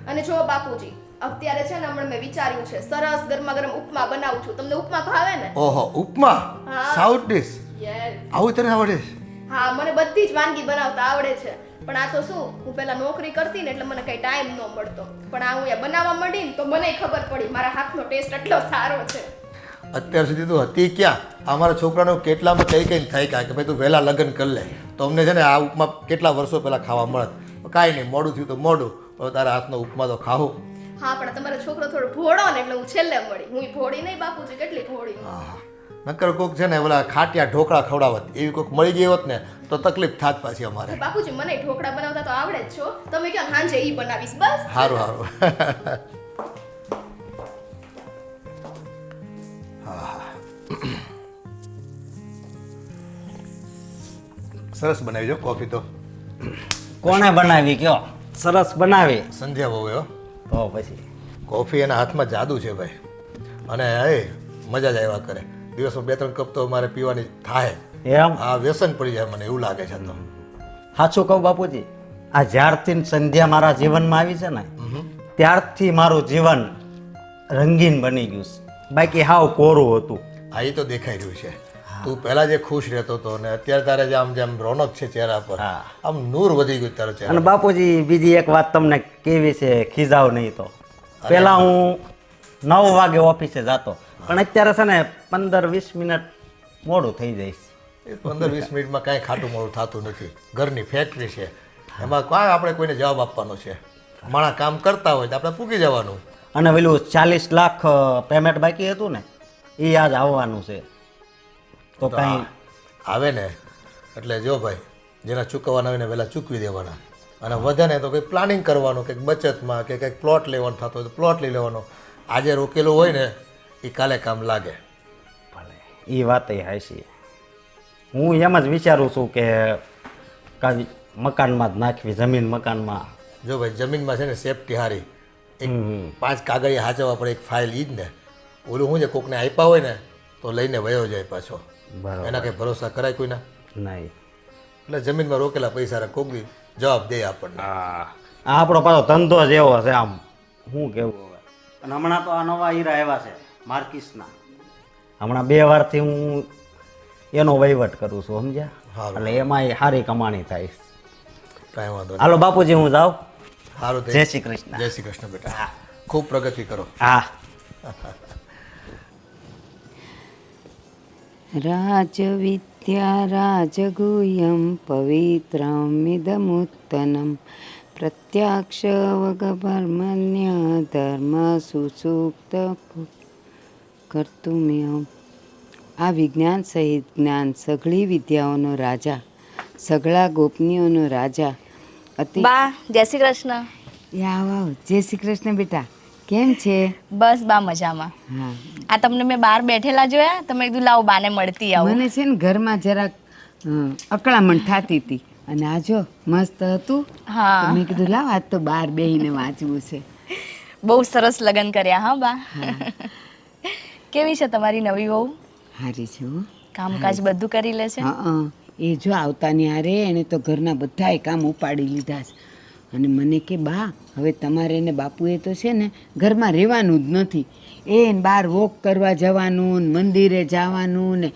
અને જો બાપુજી, અત્યારે છે ને હમણાં મેં વિચાર્યું છે સરસ ગરમા ગરમ ઉપમા બનાવું છું. તમને ઉપમા ભાવે ને? ઓહો, ઉપમા, હા. South dish, yes. આવું તને આવડે છે? હા, મને બધી જ વાનગી બનાવતા આવડે છે. પણ આ તો શું, હું પહેલા નોકરી કરતી ને એટલે મને કઈ ટાઈમ ન મળતો, પણ આ હું અહીંયા બનાવવા માંડી ને તો મને ખબર પડી મારા હાથનો ટેસ્ટ એટલો સારો છે. અત્યાર સુધી તો હતી ક્યાં? અમારા છોકરાનું કેટલામાં કઈ કઈ થાય કે ભાઈ તું વહેલા લગ્ન કરી લે તો અમને છે ને આ ઉપમા કેટલા વર્ષો પહેલાં ખાવા મળત. કાંઈ નહીં, મોડું થયું તો મોડું, હવે તારા હાથનો ઉપમા તો ખાવું. હા, પણ તમારો છોકરો થોડો ભોળો ને એટલે હું છેલ્લે મળી. હું ભોળી નહીં બાપુજી, કેટલી ભોળી. હા, નકર કોક છે ને ઓલા ખાટિયા ઢોકળા ખવડાવત એવી કોક મળી ગઈ હોત ને તો તકલીફ થાત પાછી અમારે. બાપુજી, મને ઢોકળા બનાવતા તો આવડે જ છો. તમે ક્યાં સાંજે ઈ બનાવીશ બસ. સારું સારું. સરસ બનાવી જો કોફી તો. કોણે બનાવી કયો? સરસ બનાવી. સંધ્યા બહુ હો. તો પછી કોફી એના હાથમાં જાદુ છે ભાઈ, અને એ મજા જ આવ્યા કરે. દિવસમાં 2-3 કપ તો મારે પીવાની થાય. એમ? આ વ્યસન પડી જાય મને એવું લાગે છે તો. સાચું કહું બાપુજી, આ જ્યારથી સંધ્યા મારા જીવનમાં આવી છે ને ત્યારથી મારું જીવન રંગીન બની ગયું છે. બાકી હાવ કોરું હતું. આ એ તો દેખાઈ રહ્યું છે. તું પહેલા જે ખુશ રહેતો હતો ને અત્યારે તારે જેમ જેમ રોનક છે ચહેરા પર, હા. આમ નૂર વધી ગયું તારો અને ચહેરા. બાપુજી બીજી એક વાત તમને કેવી છે, ખીજાવ નહીં તો. પહેલા હું 9 વાગે ઓફિસે જતો, પણ અત્યારે છે ને 15-20 મિનિટ મોડું થઈ જઈશ. 15-20 મિનિટમાં કાંઈ ખાટું મોડું થતું નથી. ઘરની ફેક્ટરી છે, એમાં કાંઈ આપણે કોઈને જવાબ આપવાનો છે. માણસ કામ કરતા હોય તો આપણે પૂકી જવાનું. અને પેલું 40 લાખ પેમેન્ટ બાકી હતું ને એ આજ આવવાનું છે. તો તો કાંઈ આવે ને એટલે જો ભાઈ, જેના ચૂકવવાના હોય ને વહેલા ચૂકવી દેવાના, અને વધે ને તો કંઈક પ્લાનિંગ કરવાનું, કંઈક બચતમાં કે કંઈક પ્લોટ લેવાનો થતો હોય તો પ્લોટ લઈ લેવાનો. આજે રોકેલું હોય ને એ કાલે કામ લાગે. એ વાત એ હાચી. હું એમ જ વિચારું છું કે કાંઈ મકાનમાં જ નાખવી, જમીન મકાનમાં. જો ભાઈ, જમીનમાં છે ને સેફટી હારી. એક 5 કાગળિયા હાચવવા પડે, એક ફાઇલ ઈ જ ને. ઓલું શું છે, કોકને આપ્યા હોય ને તો લઈને વયો જાય પાછો. બરાબર. એના કંઈ ભરોસા કરાય કોઈના? નહીં. એટલે જમીનમાં રોકેલા પૈસા કોક દી જવાબ દે આપણને. આ આપણો પાછો ધંધો જ એવો છે, આમ શું કેવું હવે. અને હમણાં તો આ નવા હીરા આવ્યા છે માર્કિસના. હમણાં 2 વારથી હું એનો વહીવટ કરું છું, સમજ્યા? સારું. એટલે એમાંય સારી કમાણી થાય. કાંઈ વાંધો નહીં. હાલો બાપુજી, હું જાઉં. સારું. જય શ્રી કૃષ્ણ. જય શ્રી કૃષ્ણ બેટા. ખૂબ પ્રગતિ કરો. હા રાજવિદ્યા રાજગુહ્યમ પવિત્રમિદમુત્તનમ પ્રત્યક્ષવગભર્મન્ય ધર્મ સુસુપ્ત કર્તુમ્યમ. આ વિજ્ઞાન સહિત જ્ઞાન સઘળી વિદ્યાઓનો રાજા, સઘળા ગોપનીઓનો રાજા, અતિ બા જય શ્રી કૃષ્ણ. આવ આવ. જય શ્રી કૃષ્ણ બેટા, કેમ છે? બસ બા મજામાં. હા, આ તમને મેં બહાર બેઠેલા જોયા તો મેં કીધું લાવો બાને મળતી આવું. મને છે ને ઘરમાં જરાક અકળામણ થતી હતી અને આ જો મસ્ત હતું. હા. તો મેં કીધું લાવ આજ તો બહાર બેહીને વાંચવું છે. બહુ સરસ લગ્ન કર્યા હા બા. કેવી છે તમારી નવી વહુ? હારી છે હો. કામકાજ બધું કરી લે છે? હા, એ જો આવતાની હારે એને તો ઘરના બધાય કામ ઉપાડી લીધા છે અને મને કે બા હવે તમારે ને બાપુએ તો છે ને ઘરમાં રહેવાનું જ નથી. એને બહાર વોક કરવા જવાનું ને મંદિરે જવાનું ને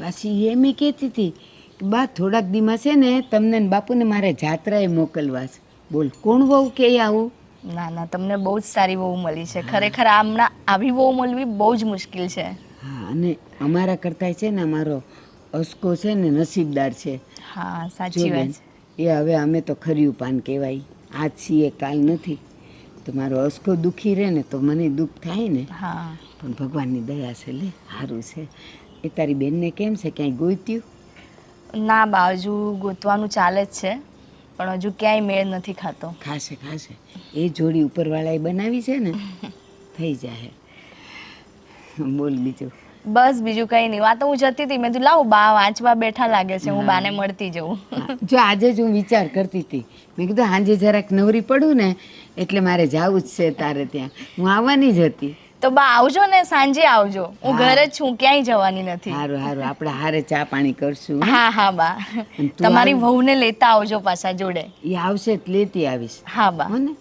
પાછી એમ કહેતી હતી કે બા થોડાક દીમાં છે ને તમને ને બાપુને મારે જાત્રાએ મોકલવા છે. બોલ કોણ વહુ કે આવું? ના ના તમને બહુ જ સારી વહુ મળી છે. ખરેખર હમણાં આવી વહુ મળવી બહુ જ મુશ્કેલ છે. હા, અને અમારા કરતાં છે ને અમારો અસકો છે ને નસીબદાર છે. હા જો સાચી બેન, વાત છે. એ હવે અમે તો ખર્યું પાન કહેવાય. આજ છીએ કાલ નથી. તો મારો અસકો દુઃખી રહે ને તો મને દુઃખ થાય ને. હા પણ ભગવાનની દયા છે, લે સારું છે. એ તારી બેનને કેમ છે, ક્યાંય ગોત્યું? ના બા હજુ ગોતવાનું ચાલે જ છે પણ હજુ ક્યાંય મેળ નથી ખાતો. ખાશે ખાશે. એ જોડી ઉપરવાળાએ બનાવી છે ને, થઈ જાય. બોલ બીજું. બસ બીજું કંઈ નહીં. આ તો હું જતી હતી મેં કીધું લાવો બા વાંચવા બેઠા લાગે છે હું બાને મળતી જઉં. હા, જો આજે જ હું વિચાર કરતી હતી. મેં કીધું સાંજે જરાક નવરી પડું ને એટલે મારે જવું જ છે તારે ત્યાં. હું આવવાની જ હતી. તો બા આવજો ને સાંજે આવજો. હું ઘરે જ છું ક્યાંય જવાની નથી. સારું સારું, આપણે હારે ચા પાણી કરશું. હા હા બા અને તું તમારી આવ. વહુને લેતા આવજો પાછા જોડે. એ આવશે તો લેતી આવીશ. હા બા હો ને?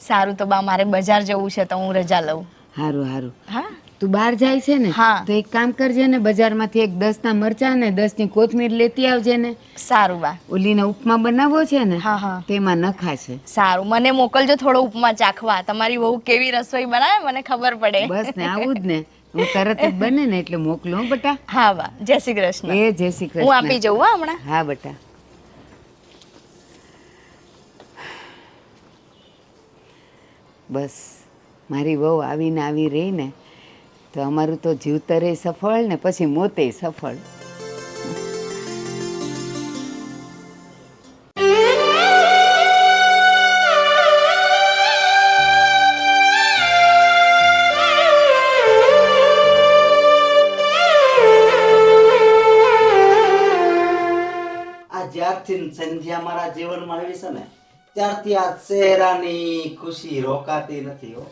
સારું તો બા મારે બજાર જવું છે તો હું રજા લઉં. સારું સારું. હા તું બહાર જાય છે ને, હા. તો એક કામ કરજે ને, બજારમાંથી એક 10ના મરચાં ને 10ની કોથમીર લેતી આવજે ને. સારું બા. ઓલીને ઉપમા બનાવવો છે ને, હા હા તેમાં નખાશે. સારું મને મોકલજો થોડો ઉપમા ચાખવા. તમારી વહુ કેવી રસોઈ બનાવે મને ખબર પડે. બસ ને આવું જ ને. હું તરત જ બને ને એટલે મોકલું હો બેટા. હા બા જય શ્રી કૃષ્ણ. એ જય શ્રી કૃષ્ણ. હું આપી જઉં હા હમણાં. હા બેટા. બસ મારી વહુ આવીને આવી રહી ને તો અમારું તો જીવતરે સફળ ને પછી મોતે સફળ. આ જ્યારથી સંધ્યા મારા જીવનમાં આવી છે ને ત્યારથી આ ચહેરાની ખુશી રોકાતી નથી હો.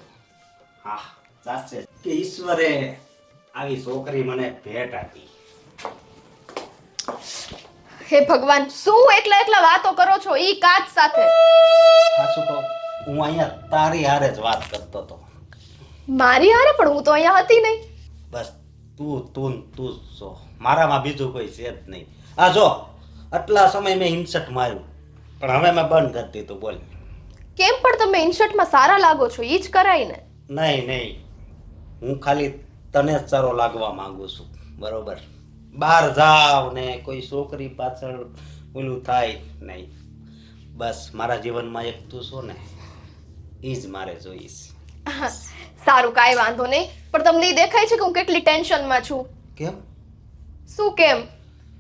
હા સાચે કે ઈશ્વરે આવી છોકરી મને ભેટ આપી. હે ભગવાન, શું એકલા એકલા વાતો કરો છો ઈ કાચ સાથે? સાચું કહું, હું અહીંયા તારી હારે જ વાત કરતો હતો. મારી હારે? પણ હું તો અહીંયા હતી નહીં. બસ તું જ છો, મારામાં બીજું કોઈ છે જ નહીં. આ જો આટલા સમય મેં ઇન્સર્ટ માર્યું પણ હવે મેં બંધ કરી દીધું. બોલ. કેમ પણ તમે ઇન્શર્ટમાં સારા લાગો છો, ઈ જ કરાય ને. નહીં હું ખાલી તને જ સારો લાગવા માંગુ છું, બરોબર? બહાર જાવ ને કોઈ છોકરી પાછળ ઓલું થાય નહીં. બસ મારા જીવનમાં એક તું છો ને, એ જ મારે જોઈશ. સારું, કાંઈ વાંધો નહીં. પણ તમને ઈ દેખાય છે કે હું કેટલી ટેન્શનમાં છું? કેમ? શું કેમ?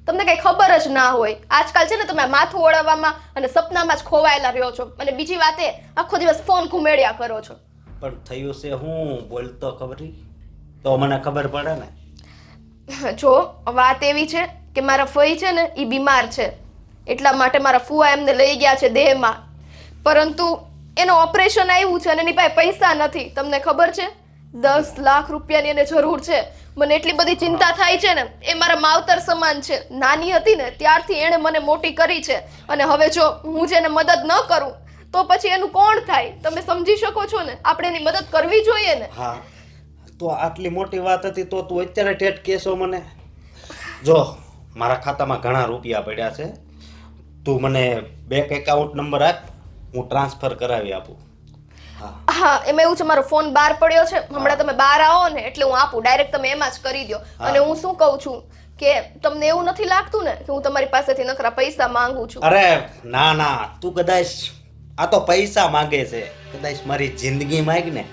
તમને કઈ ખબર જ ના હોય. આજકાલ છે ને તમે માથું ઓળવવામાં અને સપનામાં જ ખોવાયેલા રહ્યો છો. અને બીજી વાત એ, આખો દિવસ ફોન ઘુમેડ્યા કરો છો. પણ થયું છે હું બોલતો ખબરી તો મને ખબર પડે ને. જો વાત એવી છે કે મારા ફઈ છે ને એ બીમાર છે, એટલા માટે મારા ફુવા એમને લઈ ગયા છે દેહમાં. પરંતુ એનો ઓપરેશન આવ્યું છે અને એની પાસે પૈસા નથી. તમને ખબર છે 10 લાખ રૂપિયાની એને જરૂર છે. મને એટલી બધી ચિંતા થાય છે ને. એ મારા માવતર સમાન છે. નાની હતી ને ત્યારથી એણે મને મોટી કરી છે અને હવે જો હું જેને મદદ ન કરું તો પછી એનું કોણ થાય? તમે સમજી શકો છો ને, આપણે એની મદદ કરવી જોઈએ ને. હા તો આટલી મોટી વાત હતી તો તું અત્યારે ઠેઠ કહેશો મને? જો મારા ખાતામાં ઘણા રૂપિયા પડ્યા છે, તું મને બેંક એકાઉન્ટ નંબર આપ, હું ટ્રાન્સફર કરાવી આપું. હા એમાં એવું છે મારો ફોન બહાર પડ્યો છે હમણાં તમે બહાર આવો ને એટલે હું આપું ડાયરેક્ટ તમે એમાં જ કરી દો અને હું શું કહું છું કે તમને એવું નથી લાગતું ને કે હું તમારી પાસેથી નકરા પૈસા માંગુ છું અરે ના ના તું કદાચ આ તો પૈસા માંગે છે કદાચ મારી જિંદગી માંગ ને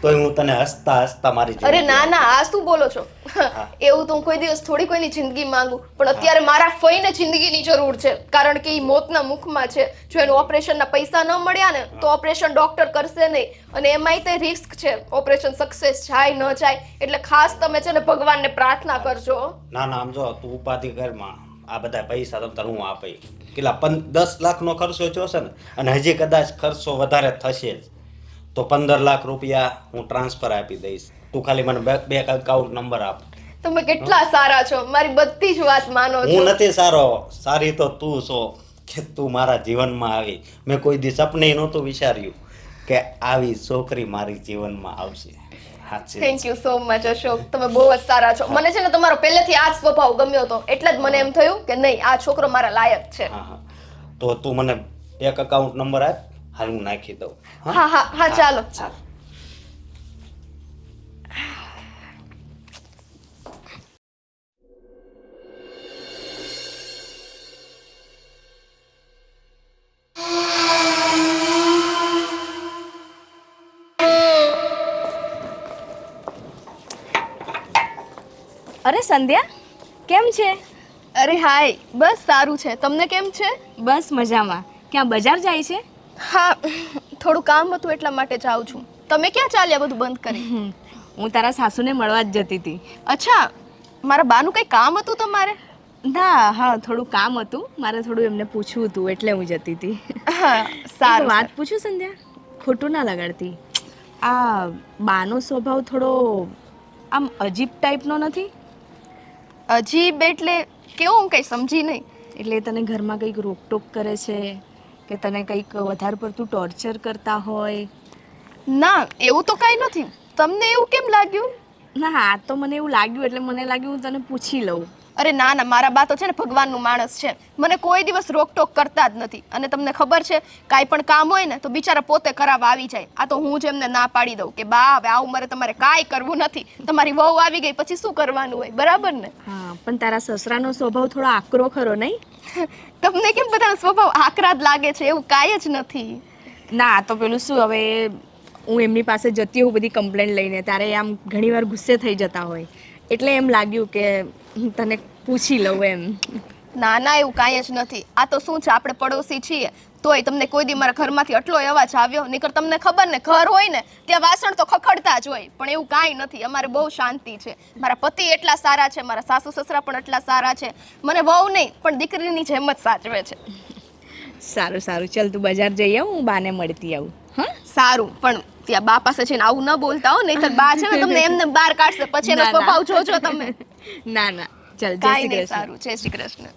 તોય હું તને હસતા હસતા મારી અરે જિંદગી ના ના આ શું બોલો છો એવું તો હું કોઈ દિવસ થોડી કોઈની જિંદગી માંગુ પણ અત્યારે મારા ફઈને જિંદગીની જરૂર છે કારણ કે એ મોતના મુખમાં છે જો એનું ઓપરેશનના પૈસા ન મળ્યા ને તો ઓપરેશન ડોક્ટર કરશે નહીં અને એમાંય તે રિસ્ક છે ઓપરેશન સક્સેસ જાય ન જાય એટલે ખાસ તમે છે ને ભગવાનને પ્રાર્થના કરજો ના ના આમ જો તું ઉપાધિ કરમાં આ બધા પૈસા તમ તાર હું આપી કેટલા 10 લાખનો ખર્ચો થયો છે ને અને હજી કદાચ ખર્ચો વધારે થશે જ તો 15 લાખ રૂપિયા હું ટ્રાન્સફર આપી દઈશ તું ખાલી મને બેંક એકાઉન્ટ નંબર આપ તમે કેટલા સારા છો મારી બધી જ વાત માનો છો હું નથી સારો સારી તો તું છો કે તું મારા જીવનમાં આવી મેં કોઈ દી સપને નહોતું વિચાર્યું કે આવી છોકરી મારી જીવનમાં આવશે સાચી thank you so much Ashok તમે બહુ જ સારા છો મને છે ને તમારો પહેલેથી આ જ સ્વભાવ ગમ્યો હતો એટલે જ મને એમ થયું કે નહીં આ છોકરો મારા લાયક છે હા હા તો તું મને બેંક એકાઉન્ટ નંબર આપ હાલ હું નાખી દઉં હા હા હા ચાલો ચાલ અરે સંધ્યા કેમ છે? અરે હાય બસ સારું છે તમને કેમ છે બસ મજામાં. ક્યાં બજાર જાય છે? હા થોડું કામ હતું એટલા માટે જાઉં છું તમે ક્યાં ચાલ્યા બધું બંધ કરી હું તારા સાસુને મળવા જ જતી હતી. અચ્છા મારા બાનું કંઈ કામ હતું તમારે ના હા થોડું કામ હતું મારે થોડું એમને પૂછવું હતું એટલે હું જતી હતી. હા એક સારું વાત પૂછું સંધ્યા ખોટું ના લગાડતી આ બાનો સ્વભાવ થોડો આમ અજીબ ટાઈપનો નથી? અજીબ એટલે કેવું હું કંઈ સમજી નહીં એટલે તને ઘરમાં કંઈક રોકટોક કરે છે કે તને કંઈક વધારે પડતું ટોર્ચર કરતા હોય? ના એવું તો કાંઈ નથી તમને એવું કેમ લાગ્યું ના આ તો મને એવું લાગ્યું એટલે મને લાગ્યું હું તને પૂછી લઉં. અરે ના ના મારા બા તો છે ને ભગવાનનું માણસ છે મને કોઈ દિવસ રોકટોક કરતા જ નથી અને તમને ખબર છે કાંઈ પણ કામ હોય ને તો બિચારા પોતે કરાવવા આવી જાય આ તો હું જ એમને ના પાડી દઉં કે બા હવે આ ઉંમરે તમારે કાંઈ કરવું નથી તમારી વહુ આવી ગઈ પછી શું કરવાનું હોય બરાબર ને હા પણ તારા સસરાનો સ્વભાવ થોડો આકરો ખરો નહીં? તમને કેમ બધાનો સ્વભાવ આકરા જ લાગે છે એવું કાંઈ જ નથી ના આ તો પેલું શું હવે હું એમની પાસે જતી હોઉં બધી કમ્પ્લેન લઈને ત્યારે આમ ઘણીવાર ગુસ્સે થઈ જતા હોય એટલે એમ લાગ્યું કે હું તને પૂછી લઉં એમ. ના ના એવું કાંઈ જ નથી આ તો શું છે આપણે પડોશી છીએ તોય તમને કોઈ દી મારા ઘરમાંથી આટલો અવાજ આવ્યો નહીંતર તમને ખબર ને ઘર હોય ને ત્યાં વાસણ તો ખખડતા જ હોય પણ એવું કાંઈ નથી અમારે બહુ શાંતિ છે મારા પતિ એટલા સારા છે મારા સાસુ સસરા પણ એટલા સારા છે મને વહુ નહીં પણ દીકરીની જેમ જ સાચવે છે. સારું સારું ચાલ તું બજાર જઈ આવું હું બાને મળતી આવું. હા સારું પણ ત્યાં બા પાસે છે ને આવું ન બોલતા હો નહીંતર બા છે ને તમને એમને બહાર કાઢશે પછી એનો ના, ના. સ્વભાવ જોજો તમે ના ના ચાલ જય કાંઈ શ્રી નહીં કૃષ્ણ. સારું જય શ્રી કૃષ્ણ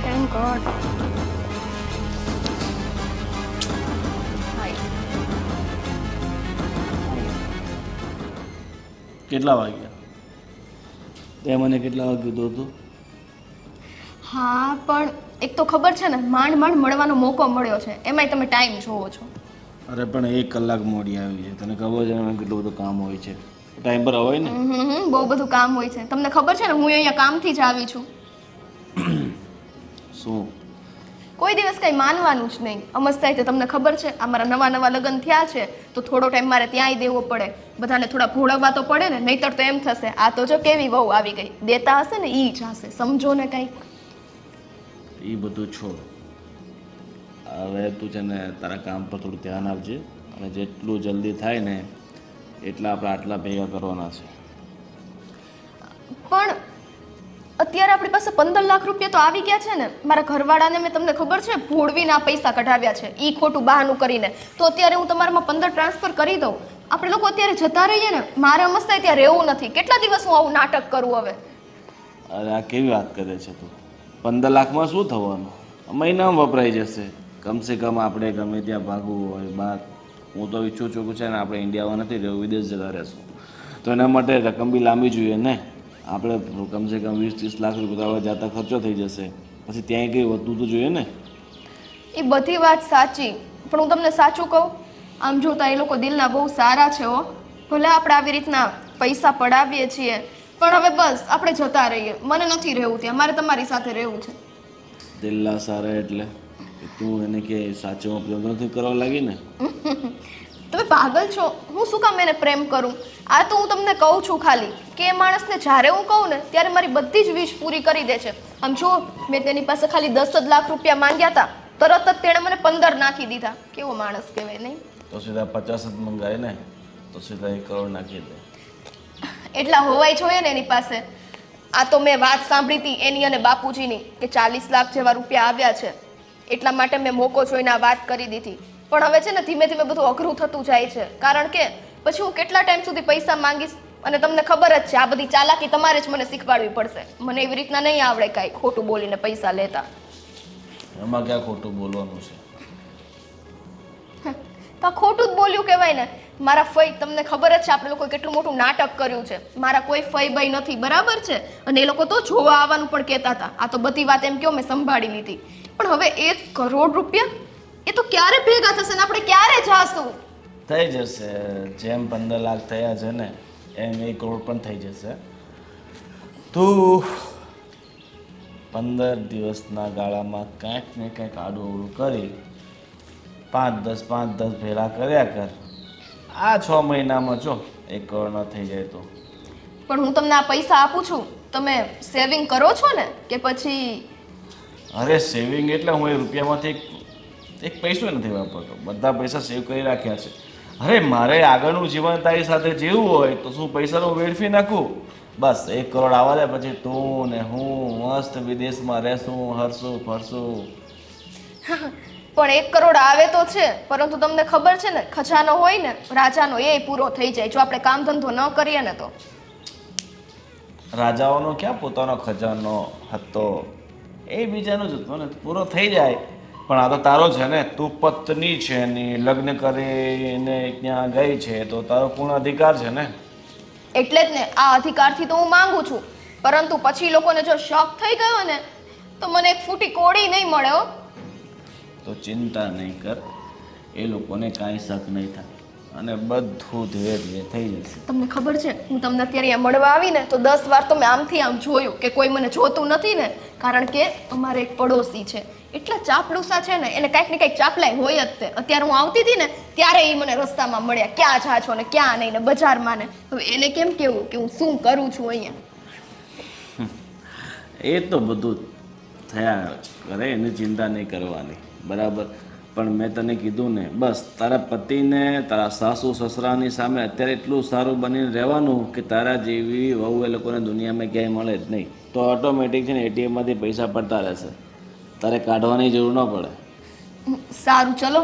Thank God. કેટલા વાગ્યા તે મને કેટલા વાગે કીધું હતું? હા પણ એક તો ખબર છે ને માંડ માંડ મળવાનો મોકો મળ્યો છે એમાંય તમે ટાઈમ જોવો છો અરે પણ 1 કલાક મોડી આવી છે તને ખબર છે ને કેટલું બધું કામ હોય છે ટાઈમ પર હોય ને. બહુ બધું કામ હોય છે તમને ખબર છે ને હું અહીંયા કામથી જ આવી છું શું? કોઈ દિવસ કંઈ માનવાનું જ નહીં અમસ્તાય તો તમને ખબર છે આ મારા નવા નવા લગ્ન થયા છે તો થોડો ટાઈમ મારે ત્યાંય દેવો પડે બધાને થોડા ભોળવવા તો પડે ને નહીંતર તો એમ થશે આ તો જો કેવી વહુ આવી ગઈ દેતા હશે ને ઈ જ હશે સમજો ને કંઈક એ બધું છોડ હવે તું છે ને તારા કામ પર થોડું ધ્યાન આપજે અને જેટલું જલ્દી થાય ને એટલા આપણે આટલા ભેગા કરવાના છે. પણ અત્યારે આપણી પાસે 15 લાખ રૂપિયા તો આવી ગયા છે ને મારા ઘરવાળાને મેં તમને ખબર છે ભોળવીના પૈસા કઢાવ્યા છે ઈ ખોટું બહાનું કરીને તો અત્યારે હું તમારામાં 15 ટ્રાન્સફર કરી દઉં આપણે લોકો અત્યારે જતા રહીએ ને, મારે મસ્ત ત્યાં રહેવું નથી. કેટલા દિવસ હું આવું નાટક કરું હવે? અરે આ કેવી વાત કરે છે તું? 15 લાખમાં શું થવાનું? મહિનામાં વપરાઈ જશે. કમસે કમ આપણે ગમે ત્યાં ભાગવું હોય બહાર, હું તો ઈચ્છું છું કે છે ને આપણે ઇન્ડિયામાં નથી રહેવું, વિદેશ જતા રહેશું. તો એના માટે રકમ બી લાંબી જોઈએ ને. આપણે કમસે કમ 20-30 લાખ રૂપિયા જતા ખર્ચો થઈ જશે. પછી ત્યાં કંઈ વધતું તો જોઈએ ને. એ બધી વાત સાચી, પણ હું તમને સાચું કહું, આમ જોતા એ લોકો દિલના બહુ સારા છે હો. ભલે આપણે આવી રીતના પૈસા પડાવીએ છીએ, પણ હવે બસ આપણે જતા રહીએ. મને નથી રહેવું ત્યાં, મારે તમારી સાથે રહેવું છે. દિલ્લા સારા એટલે તું એને કે સાચો ઉપયોગ નથી કરવા લાગી ને? તમે પાગલ છો? હું શું કામ એને પ્રેમ કરું? આ તો હું તમને કહું છું ખાલી કે એ માણસને જ્યારે હું કહું ને ત્યારે મારી બધી જ વિશ પૂરી કરી દે છે. આમ જો મેં તેની પાસે ખાલી 10 જ લાખ રૂપિયા માંગ્યા હતા, તરત જ તેણે મને 15 નાખી દીધા. કેવો માણસ કહેવાય નહીં? તો સીધા 50 જ મંગાય ને, તો સીધા 1 કરોડ નાખી દે. એટલા હોવાય જોઈએ ને એની પાસે. આ તો મેં વાત સાંભળી હતી એની અને બાપુજીની કે 40 લાખ જેવા રૂપિયા આવ્યા છે, એટલા માટે મેં મોકો જોઈને આ વાત કરી દીધી. પણ હવે છે ને ધીમે ધીમે બધું અઘરું થતું જાય છે, કારણ કે પછી હું કેટલા ટાઈમ સુધી પૈસા માંગીશ? અને તમને ખબર જ છે આ બધી ચાલાકી તમારે જ મને શીખવાડવી પડશે. મને એવી રીતના નહીં આવડે કાંઈ ખોટું બોલીને પૈસા લેતા. એમાં ક્યાં ખોટું બોલવાનું છે? તો આ ખોટું જ બોલ્યું કહેવાય ને. મારા ફઈ, તમને ખબર જ છે આપણે લોકોએ કેટલું મોટું નાટક કર્યું છે. મારા કોઈ ફઈ બઈ નથી, બરાબર છે? અને એ લોકો તો જોવા આવવાનું પણ કહેતા હતા. આ તો બધી વાત એમ કહો મેં સંભાળી લીધી. પણ હવે 1 કરોડ રૂપિયા એ તો ક્યારે ભેગા થશે ને આપણે ક્યારે જાશું? થઈ જશે. જેમ 15 લાખ થયા છે ને એમ 1 કરોડ પણ થઈ જશે. તું 15 દિવસના ગાળામાં કાંઈક ને કાંઈક આડું અવળું કરી 5-10 ભેળા કર્યા કર. આ 6 મહિનામાં જો 1 કરોડ ન થઈ જાય તો. પણ હું તમને આ પૈસા આપું છું, તમે સેવિંગ કરો છો ને કે પછી? અરે સેવિંગ એટલે હું એ રૂપિયામાંથી એક પૈસો નથી વાપરતો. બધા પૈસા સેવ કરી રાખ્યા છે. અરે મારે આગળનું જીવન તારી સાથે જીવવું હોય તો શું પૈસાનું વેડફી નાખું? બસ 1 કરોડ આવવા દે, પછી તું ને હું મસ્ત વિદેશમાં રહેશું, હરશું ફરશું. પણ 1 કરોડ આવે તો છે, પરંતુ તમને ખબર છે ને ખજાનો હોય ને રાજાનો એ પૂરો થઈ જાય જો આપણે કામ ધંધો ન કરીએ ને તો. રાજાઓનો ક્યાં પોતાનો ખજાનો હતો? એ બીજાનો જ હતો ને, પૂરો થઈ જાય. પણ આ તો તારો છે ને, તું પત્ની છે ની, લગ્ન કરીને ત્યાં ગઈ છે તો તારો પૂર્ણ અધિકાર છે ને. એટલે જ ને આ અધિકારથી તો હું માંગુ છું, પરંતુ પછી લોકોને જો શોખ થઈ ગયો ને તો મને એક ફૂટી કોડી નહીં મળે હો. તો ચિંતા નહીં કર, એ લોકોને કાંઈ શક નહીં થાય અને બધું ધીરે ધીરે થઈ જશે. તમને ખબર છે હું તમને અત્યારે અહીંયા મળવા આવીને તો 10 વાર તો મેં આમથી આમ જોયું કે કોઈ મને જોતું નથી ને, કારણ કે અમારે એક પડોશી છે એટલા ચાપલુસા છે ને, એને કાંઈક ને કાંઈક ચાપલાય હોય જ તે. અત્યારે હું આવતી હતી ને ત્યારે એ મને રસ્તામાં મળ્યા, ક્યાં જા છો ને ક્યાં નહીં, ને બજારમાં ને. હવે એને કેમ કેવું કે હું શું કરું છું અહીંયા? એ તો બધું થયા કરે, એની ચિંતા નહીં કરવાની, બરાબર? પણ મેં તને કીધું ને, બસ તારા પતિને તારા સાસુ સસરાની સામે અત્યારે એટલું સારું બનીને રહેવાનું કે તારા જેવી વહુ એ લોકોને દુનિયામાં ક્યાંય મળે જ નહીં. તો ઓટોમેટિક છે ને એટીએમમાંથી પૈસા પડતા રહેશે, તારે કાઢવાની જરૂર ન પડે. સારું, ચલો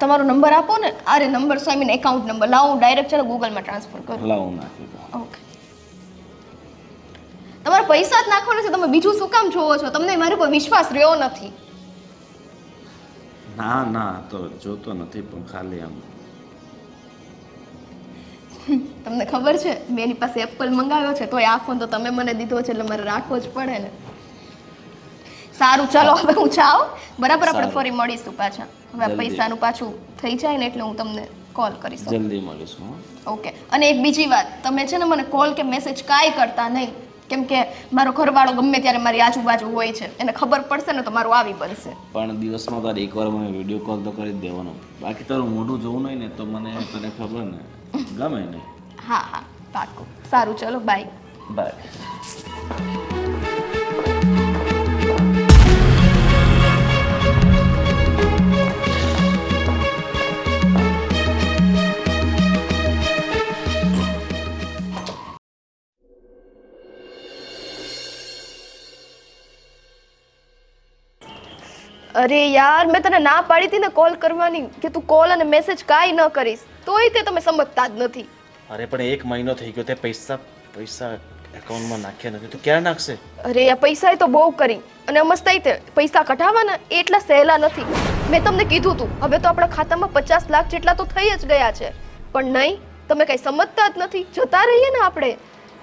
તમારો નંબર આપો ને. અરે number so I mean account number લાવો, હું ડાયરેક્ટ છે ને ગૂગલમાં ટ્રાન્સફર કરું. લાવું નાખી દઉં. ઓકે, તમારે પૈસા જ નાખવાના છે, તમે બીજું શું કામ જોવો છો? તમને મારી પર વિશ્વાસ રહ્યો નથી. ના ના, તો જોતો નથી, પણ ખાલી આમ. તમને ખબર છે મેં એની પાસે એપલ મંગાવ્યો છે, તો એ આ ફોન તો તમે મને દીધો છે એટલે મારે રાખવો જ પડે ને. સારું, ચલો હવે હું જાઉં, બરાબર? આપણે ફરી મળીશું પાછા. હવે આ પૈસાનું પાછું થઈ જાય ને એટલે હું તમને કોલ કરીશ. જલ્દી મળીશું. ઓકે. અને એક બીજી વાત, તમે છે ને મને કોલ કે મેસેજ કાંઈ કરતા નહીં, કેમ કે મારો ઘરવાળો ગમે ત્યારે મારી આજુબાજુ હોય છે, એને ખબર પડશે ને તો મારું આવી બનશે. પણ દિવસમાં તારે એકવાર મને વિડીયો કોલ તો કરી જ દેવાનો. બાકી તારું મોઢું જોવું નહીં ને તો મને તને ખબર ને ગમે નહીં. હા હા, પાક્કું. સારું, ચલો બાય. બાય. અરે યાર, મેં તને ના પાડી હતી ને કોલ કરવાની કે તું કોલ અને મેસેજ કાંઈ ન કરીશ. તોય તે તમે સમજતા જ નથી. અરે પણ 1 મહિનો થઈ ગયો તે પૈસા એકાઉન્ટમાં નાખ્યા નથી તો ક્યારે નાખશે? અરે આ પૈસા તો બહુ કરી અને મસ્ત તે પૈસા કઢાવવાના એ એટલા સહેલા નથી. મેં તમને કીધું હતું હવે તો આપણા ખાતામાં 50 લાખ જેટલા તો થઈ જ ગયા છે. પણ નહીં, તમે કઈ સમજતા જ નથી. જતા રહીએ ને આપણે.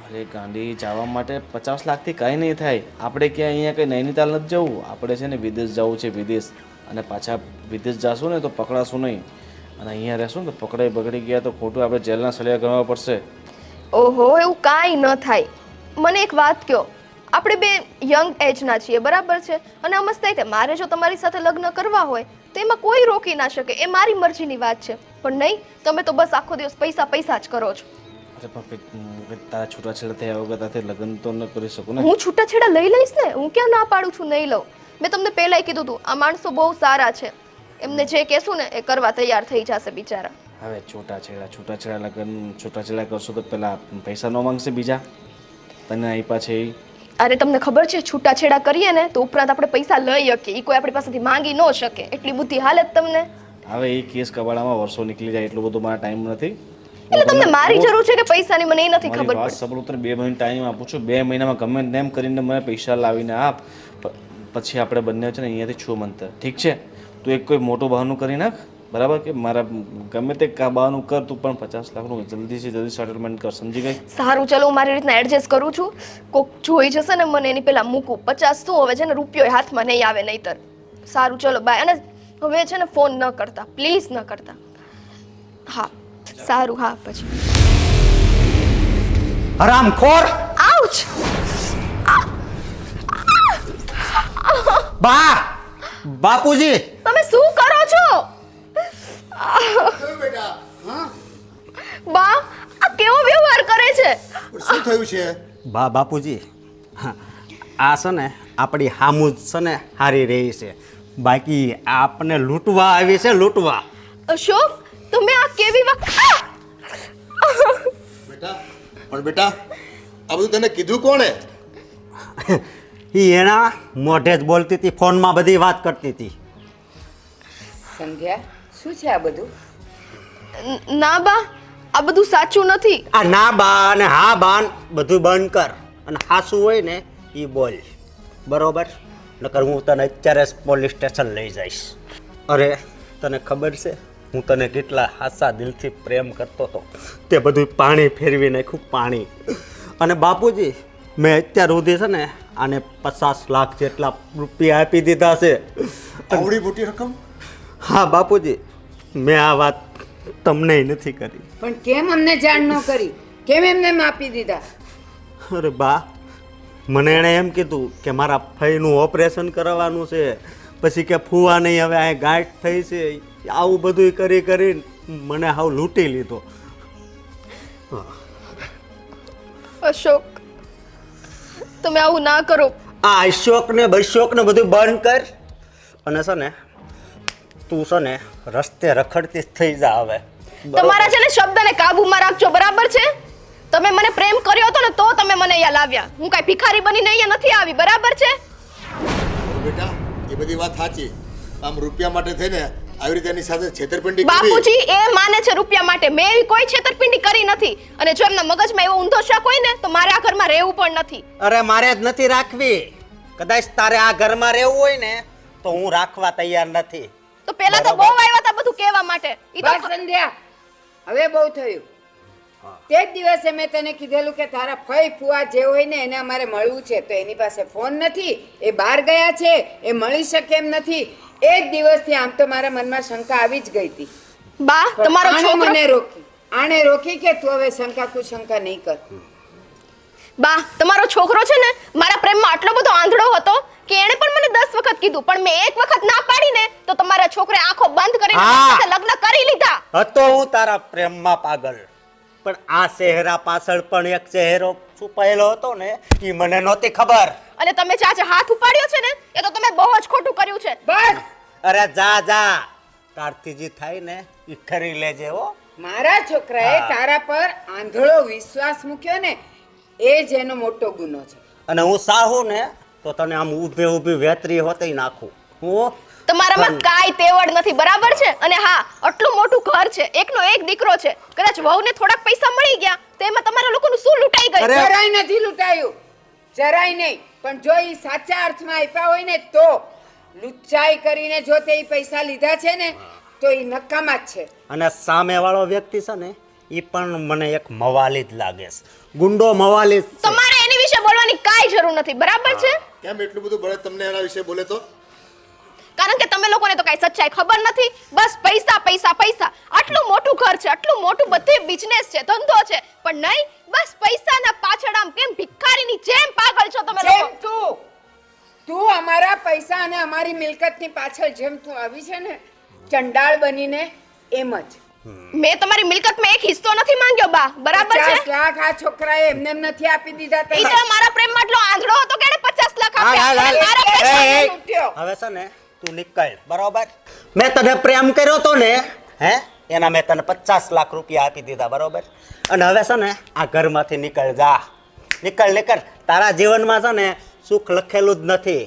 અરે ગાંડી, જવા માટે 50 લાખથી કાંઈ નહીં થાય. આપણે ક્યાં અહીંયા કંઈ નૈનીતાલ નથી જવું. આપણે છે ને વિદેશ જવું છે, વિદેશ. અને પાછા વિદેશ જાશું ને તો પકડાશું નહીં. અને અહીંયા રહેશું ને તો પકડાઈ બગડી ગયા તો ખોટું આપણે જેલના સળિયા કરવા પડશે. ઓહો, એવું કાંઈ ન થાય. મને એક વાત કહો, આપણે બે યંગ એજના છીએ, બરાબર છે? અને આ મસ્ત તે મારે જો તમારી સાથે લગ્ન કરવા હોય તો એમાં કોઈ રોકી ના શકે. એ મારી મરજીની વાત છે. પણ નહીં, તમે તો બસ આખો દિવસ પૈસા પૈસા જ કરો છો. અરે પણ તારા છૂટાછેડા થયા વગર તારે લગ્ન તો ન કરી શકું ને. હું છૂટાછેડા લઈ લઈશ ને. હું ક્યાં ના પાડું છું નહીં લઉં. મેં તમને પહેલાંય કીધું હતું આ માણસો બહુ સારા છે. એમને જે કહેશું ને એ કરવા તૈયાર થઈ જશે બિચારા. હવે છૂટાછેડા લગ્ન છૂટાછેડા કરશો તો પેલા પૈસા ન માંગશે બીજા તને આપ્યા છે એ? અરે તમને ખબર છે છૂટાછેડા કરીએ ને તો ઉપરાંત આપણે પૈસા લઈ શકીએ. એ કોઈ આપણી પાસેથી માંગી ન શકે. એટલી બુદ્ધિ હાલે જ તમને. હવે એ કેસ કબાડામાં વર્ષો નીકળી જાય એટલું બધું મારા ટાઈમ નથી. એટલે તમને મારી જરૂર છે કે પૈસાની મને એ નથી ખબર વાત પડતી. સાંભળો, તને 2 મહિના ટાઈમ આપું છું. 2 મહિનામાં ગમે તેમ કરીને મને પૈસા લાવીને આપ. પછી આપણે બંને છે ને અહીંયાથી છું મંતર. ઠીક છે? તું એક કોઈ મોટું બહાનું કરી નાખ, બરાબર? કે મારા ગમે તે બહાનું કર, તું પણ 50 લાખનું જલ્દીથી જલ્દી સેટલમેન્ટ કર. સમજી ગઈ? સારું, ચલો હું મારી રીતના એડજસ્ટ કરું છું. કોક જોઈ જશે ને મને એની પહેલા મૂકું. 50 શું હવે છે ને રૂપિયો હાથમાં નહીં આવે નહીતર. સારું, ચલો બાય. અને હવે છે ને ફોન ન કરતા, પ્લીઝ ન કરતા. હા સારું, હા પછી. હરામખોર! આઉચ! બા! બાપુજી! તમે શું કરો છો? બા, આ કેવો વ્યવહાર કરે છે? શું થયું છે? બાપુજી, આ છે ને આપણી હામું છે ને હારી રહી છે, બાકી આપને લૂંટવા આવી છે, લૂંટવા. અશોક, તમે આ કેવી વાત? બેટા આ બધું તને કીધું કોણે? એના મોઢે જ બોલતી હતી, ફોનમાં બધી વાત કરતી હતી. સંધ્યા, શું છે આ બધું? ના બા, આ બધું સાચું નથી. આ ના બા અને હા બા બધું બંધ કર, અને હાસું હોય ને એ બોલ, બરોબર? નકર હું તને અત્યારે પોલીસ સ્ટેશન લઈ જઈશ. અરે તને ખબર છે હું તને કેટલા હાસા દિલથી પ્રેમ કરતો હતો, તે બધું પાણી ફેરવી નાખ્યું, પાણી. અને બાપુજી, મેં અત્યાર સુધી છે ને આને 50 લાખ જેટલા રૂપિયા આપી દીધા છે. આવડી મોટી રકમ? હા બાપુજી, મેં આ વાત તમને નથી કરી. પણ કેમ અમને જાણ ન કરી? કેમ એમને આપી દીધા? અરે બા, મને એણે એમ કીધું કે મારા ફઈનું ઓપરેશન કરવાનું છે, પછી કે ફૂવા નહીં, હવે આ ગાંઠ થઈ છે, આવું બધું કરી કરીને મને હાવ લૂંટી લીધો. અશોક, તમે આવું ના કરો. આ અશોક ને બશોક ને બધું બંધ કર, અને છે ને તું છે ને રસ્તે રખડતી જ થઈ જા હવે. તમારા છે ને શબ્દને કાબૂમાં રાખજો, બરાબર છે? તમે મને પ્રેમ કર્યો હતો ને તો તમે મને અહીંયા લાવ્યા. હું કાંઈ ભિખારી બનીને અહીંયા નથી આવી, બરાબર છે? બેટા એ બધી વાત સાચી. આમ રૂપિયા માટે થઈને આવી રીતે એની સાથે છેતરપિંડી કરી. બાપુજી એ માને છે રૂપિયા માટે. મેં એવી કોઈ છેતરપિંડી કરી નથી. અને જો એમના મગજમાં એવો ઊંધો શક હોય ને તો મારે આ ઘરમાં રહેવું પણ નથી. અરે મારે જ નથી રાખવી. કદાચ તારે આ ઘરમાં રહેવું હોય ને તો હું રાખવા તૈયાર નથી. તો પહેલા તો બહુ આવ્યા હતા બધું કહેવા માટે. ઈ તો બસ સંધ્યા, હવે બહુ થયું. તે જ દિવસે મેં તને કીધેલું કે તારા ફઈ ફુવા જે હોય ને એને અમારે મળવું છે, તો એની પાસે ફોન નથી, એ બહાર ગયા છે, એ મળી શકે એમ નથી. એ જ દિવસથી આમ તો મારા મનમાં શંકા આવી જ ગઈ હતી. બા, તમારો આણે છોકરો મને રોકી, આણે રોકી કે તું હવે શંકા કુશંકા નહીં કર. બા, તમારો છોકરો છે ને મારા પ્રેમમાં આટલો બધો આંધળો હતો કે એણે પણ મને 10 વખત કીધું, પણ મેં એક વખત ના પાડી ને તો તમારા છોકરે આંખો બંધ કરીને મારી સાથે લગ્ન કરી લીધા. હતો હું તારા પ્રેમમાં પાગલ, પણ આ ચહેરા પાછળ પણ એક ચહેરો છુપાયેલો હતો ને એ મને નહોતી ખબર. અને તમે ચાચા હાથ ઉપાડ્યો છે ને એ તો તમે બહુ જ ખોટું કર્યું છે. બસ, અરે જા જા, તારથી જે થાય ને એ કરી લેજે હો. મારા છોકરાએ તારા પર આંધળો વિશ્વાસ મૂક્યો ને એ જ એનો મોટો ગુનો છે. અને હું સાહુ ને તો તને આમ ઊભે ઊભી વેતરી હોતી નાખું. હું તમારામાં કાંઈ તેવડ નથી, બરાબર છે? અને હા, આટલું મોટું ઘર છે, એકનો એક દીકરો છે, કદાચ વહુને થોડાક પૈસા મળી ગયા તો એમાં તમારા લોકોનું શું લૂંટાઈ ગયું? જરાય નથી લૂંટાયું, જરાય નહીં. પણ જો એ સાચા અર્થમાં આપ્યા હોય ને તો લુચ્ચાઈ કરીને જો તે ઈ પૈસા લીધા છે ને તો એ નકામા જ છે. અને સામેવાળો વ્યક્તિ છે ને એ પણ મને એક મવાલી જ લાગે છે, ગુંડો મવાલી જ છે. તમારે એની વિશે બોલવાની કાંઈ જરૂર નથી, બરાબર છે? કેમ એટલું બધું બળે તમને એના વિશે બોલે તો? કારણ કે તમે લોકોને તો કાંઈ સચ્ચાઈ ખબર નથી, બસ પૈસા પૈસા પૈસા. આટલું મોટું ઘર છે, આટલું મોટું બધું બિઝનેસ છે, ધંધો છે, પણ નહીં, બસ પૈસાના પાછળ આમ કેમ ભિખારીની જેમ પાગલ છો તમે જેમ લોકો. તું અમારા પૈસા અને અમારી મિલકતની પાછળ જેમ તું આવી છે ને ચંડાળ બનીને, એમ જ. મેં તમારી મિલકતમાં એક હિસ્સો નથી માંગ્યો બા, બરાબર છે? 50 લાખ આ છોકરાએ એમને એમ નથી આપી દીધા ઈ તને. તો મારા પ્રેમમાં એટલો આંધળો હતો કે એને 50 લાખ હાલ, હાલ, આપ્યા. હાલ. અને મારા પૈસા એ, એ. લૂંટ્યો. હવે છે ને તું નીકળ, બરોબર? મેં તને પ્રેમ કર્યો તો ને, હે, એના મેં તને 50 લાખ રૂપિયા આપી દીધા, બરોબર? અને હવે છે ને આ ઘરમાંથી નીકળ જા, નીકળ. તારા જીવનમાં છે ને સુખ લખેલું જ નથી,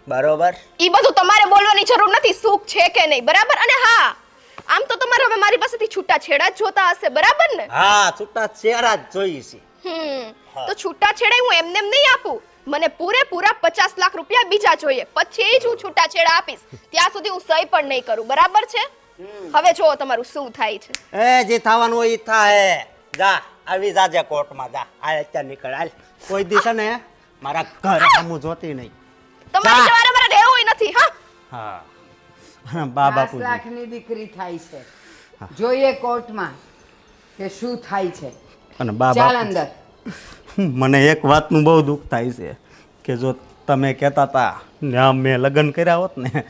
બરોબર? ઈ બધું તમારે બોલવાની જરૂર નથી, સુખ છે કે નહીં, બરાબર? અને હા, આમ તો તમારે હવે મારી પાસેથી છૂટા છેડા જ જોતા હશે, બરાબર ને? હા, છૂટા ચહેરા જ જોઈએ છે. તો છૂટા છેડા હું એમને એમ નહીં આપું, મને પૂરેપૂરા 50 લાખ રૂપિયા બીજા જોઈએ, પછી જ હું છૂટા છેડા આપીશ. ત્યાં સુધી હું સહી પણ નહીં કરું, બરાબર છે? હવે જો તમારું શું થાય છે. એ જે થવાનું હોય ઈ થાય. જા, આવી જાજે કોર્ટમાં, જા. હાલ અત્યારે નીકળ, હાલ. કોઈ દિવસે ને મારા ઘર સામું જોતી નહીં. તમારી સવારે મારે રહેવું નથી. હા, હા, બા 5 બાપુ. લાખની દીકરી થાય છે, જોઈએ કોર્ટમાં કે શું થાય છે. અને બા ચાલ બાપુ, અંદર. મને એક વાતનું બહુ દુઃખ થાય છે કે જો તમે કહેતા હતા ને આમ મેં લગ્ન કર્યા હોત ને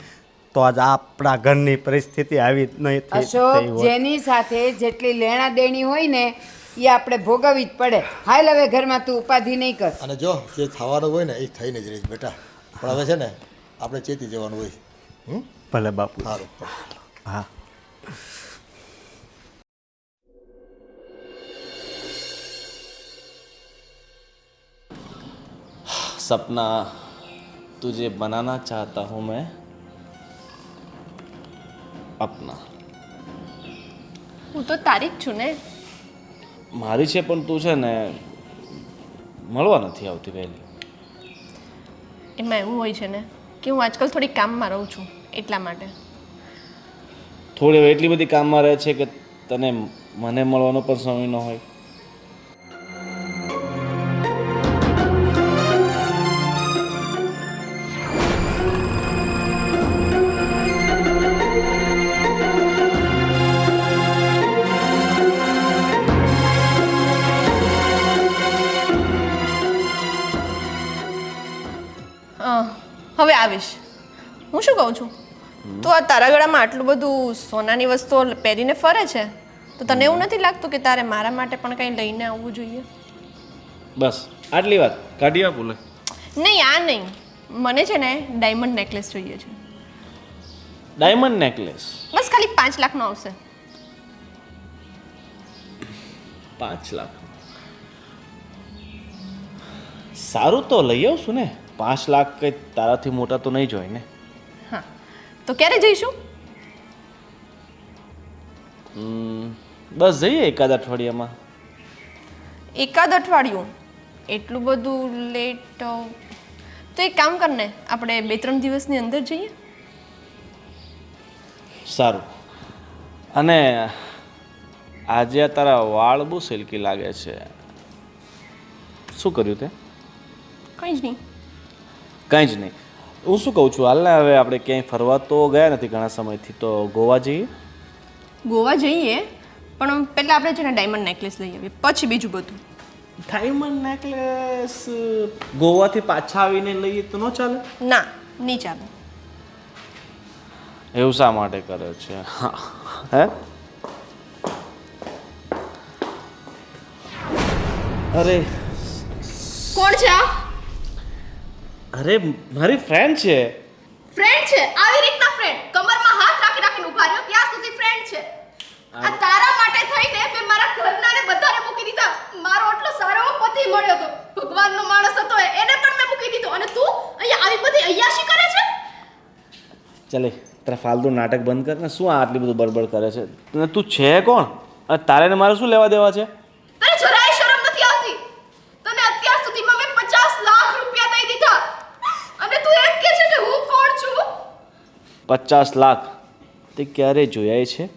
તો આજ આપણા ઘરની પરિસ્થિતિ આવી જ નહીં થઈ અશોક, હોત. જેની સાથે જેટલી લેણા દેણી હોય ને એ આપણે ભોગવવી જ પડે. હાલ હવે ઘરમાં તું ઉપાધિ નહીં કર. અને જો જે થવાનું હોય ને એ થઈને જ રહીશ બેટા. પણ હવે છે ને આપણે ચેતી જવાનું હોય. ભલે બાપુ. સારું. હા. सपना तुझे बनाना चाहता हूँ मैं अपना. હું તો તારી જ છું ને. મારી છે પણ તું છે ને મળવા નથી આવતી વહેલી. એમાં એવું હોય છે ને કે હું આજકાલ થોડી કામમાં રહું છું, એટલા માટે. થોડી હવે એટલી બધી કામમાં રહે છે કે તને મને મળવાનો પણ સમય ન હોય. હવે આવીશ. હું શું કહું છું, તો આ તારા ગળામાં આટલું બધું સોનાની વસ્તુઓ પહેરીને ફરે છે તો તને એવું નથી લાગતું કે તારે મારા માટે પણ કંઈ લઈને આવવું જોઈએ? બસ આટલી વાત કાઢી આપું લે. નહીં, આ નહીં, મને છે ને ડાયમંડ નેકલેસ જોઈએ છે. ડાયમંડ નેકલેસ બસ ખાલી 5 લાખનો આવશે. 5 લાખ સારું તો લઈ આવશું ને. 5 લાખ કંઈ તારાથી મોટા તો નહીં જ હોય ને. હા, તો ક્યારે જઈશું? બસ જઈએ એકાદ અઠવાડિયામાં. એકાદ અઠવાડિયું? એટલું બધું લેટ? તો એક કામ કર ને, આપણે 2-3 દિવસની અંદર જઈએ. સારું. અને આજે આ તારા વાળ બહુ સિલ્કી લાગે છે, શું કર્યું તે? કંઈ જ નહીં. કંઈ જ નહીં. હું શું કહું છું, હાલ ને હવે આપણે ક્યાંય ફરવા તો ગયા નથી ઘણા સમયથી, તો ગોવા જઈએ. ગોવા જઈએ, પણ પહેલાં આપણે છે ને ડાયમંડ નેકલેસ લઈ આવીએ, પછી બીજું બધું. ડાયમંડ નેકલેસ ગોવાથી પાછા આવીને લઈએ તો ન ચાલે? ના, નહીં ચાલે. એવું શા માટે કરે છે? હા, હે? અરે કોણ છે આ? અરે મારી ફ્રેન્ડ છે. ફ્રેન્ડ છે? આવી રીતના ફ્રેન્ડ? કમરમાં હાથ રાખીને ઊભા રહ્યો ત્યાં સુધી ફ્રેન્ડ છે? આ તારા માટે થઈને મેં મારા ઘરનાને બધાને મૂકી દીધા. મારો આટલો સારો પતિ મળ્યો હતો, ભગવાનનો માણસ હતો, એને પણ મેં મૂકી દીધો, અને તું અહીંયા આવી બધી અય્યાશી કરે છે? ચાલે તારા ફાલતુ નાટક બંધ કર ને શું આટલી બધું બડબડ કરે છે અને તું છે કોણ અને તારે ને મારે શું લેવા દેવા છે તને જરાય શરમ નથી આવતી? તને અત્યાર સુધીમાં મેં 50 લાખ રૂપિયા દઈ દીધા અને તું એમ કહે છે કે હું કોણ છું? 50 લાખ તે ક્યારે જોયા છે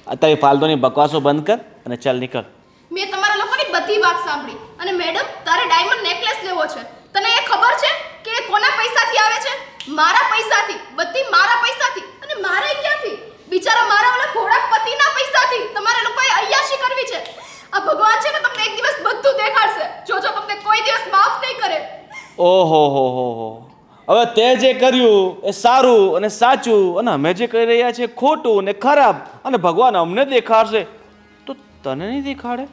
આ તારી ફાલતુની બકવાસો બંધ કર અને ચાલ નીકળ મેં તમારા લોકોની બધી વાત સાંભળી અને મેડમ તારે ડાયમંડ નેકલેસ લેવો છે. તને એ ખબર છે કે એ કોના પૈસાથી આવે છે? મારા પૈસાથી, બધી મારા પૈસાથી. અને મારે ક્યાંથી? બિચારા મારા ઓલા ઘોડા પતિના પૈસાથી. તમારે લોકોએ અય્યાશી કરવી છે. આ ભગવાન છે ને તમને એક દિવસ બધું દેખાડશે. જોજો તમને કોઈ દિવસ માફ નહીં કરે. ઓહો હો હો હો હવે તે જે કર્યું એ સારું અને સાચું અને અમે જે કરી રહ્યા છીએ ખોટું અને ખરાબ અને ભગવાન અમને દેખાડશે તો તને નહીં દેખાડે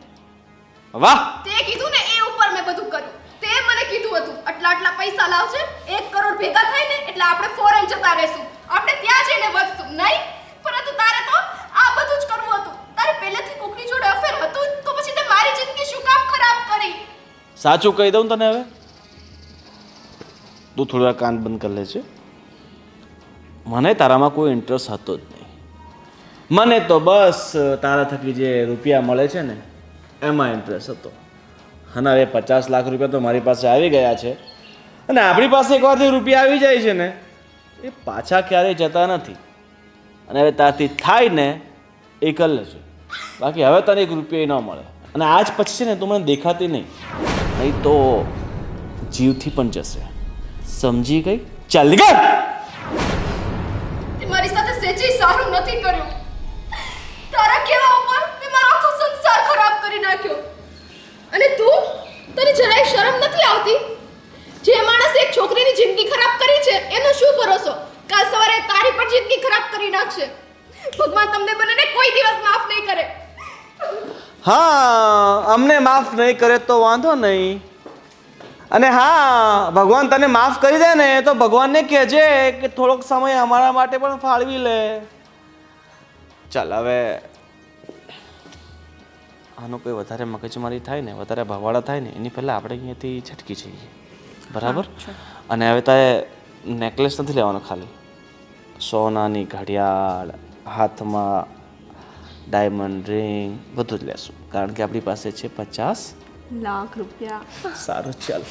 વાહ તે કીધું ને એ ઉપર મેં બધું કર્યું. તે મને કીધું હતું આટલા પૈસા લાવશે, 1 કરોડ ભેગા થાય ને એટલે આપણે ફોરેન જતા રહેશું, આપણે ત્યાં જઈને વધશું. નહીં, પરંતુ તારે તો આ બધું જ કરવું હતું. તારે પહેલેથી કોકની જોડે અફેર હતું તો પછી તે મારી જિંદગી શું કામ ખરાબ કરી? સાચું કહી દઉં તને હવે તું થોડી વાર કાન બંધ કરી લે છે મને તારામાં કોઈ ઇન્ટરેસ્ટ હતો જ નહીં મને તો બસ તારા થકી જે રૂપિયા મળે છે ને એમાં ઇન્ટરેસ્ટ હતો અને હવે 50 લાખ રૂપિયા તો મારી પાસે આવી ગયા છે અને આપણી પાસે એકવારથી રૂપિયા આવી જાય છે ને એ પાછા ક્યારેય જતા નથી અને હવે તારથી થાય ને એ કરી લેજો બાકી હવે તને 1 રૂપિયા ન મળે અને આજ પછી છે ને તું મને દેખાતી નહીં તો જીવથી પણ જશે સમજી ગઈ ચાલ નીકળ તે મારી સાથે સેજે સારું નથી કર્યું. તારા કેવા ઉપર મેં મારો આખો સંસાર ખરાબ કરી નાખ્યો. અને તું, તને જરાય શરમ નથી આવતી? જે માણસે એક છોકરીની જિંદગી ખરાબ કરી છે એનો શું ભરોસો? કાલ સવારે તારી પણ જિંદગી ખરાબ કરી નાખશે. ભગવાન તમને બંનેને કોઈ દિવસ માફ નહીં કરે. હા અમને માફ નહીં કરે તો વાંધો નહીં અને હા ભગવાન તને માફ કરી દે ને તો ભગવાનને કહેજે કે થોડોક સમય અમારા માટે પણ ફાળવી લે ચાલ હવે આનો કોઈ વધારે મગજમારી થાય ને વધારે ભવાડા થાય ને એની પહેલાં આપણે અહીંયાથી છટકી જઈએ બરાબર અને હવે તારે નેકલેસ નથી લેવાનો ખાલી સોનાની ઘડિયાળ હાથમાં ડાયમંડ રિંગ બધું જ લેશું કારણ કે આપણી પાસે છે 50 લાખ રૂપિયા સારું ચાલ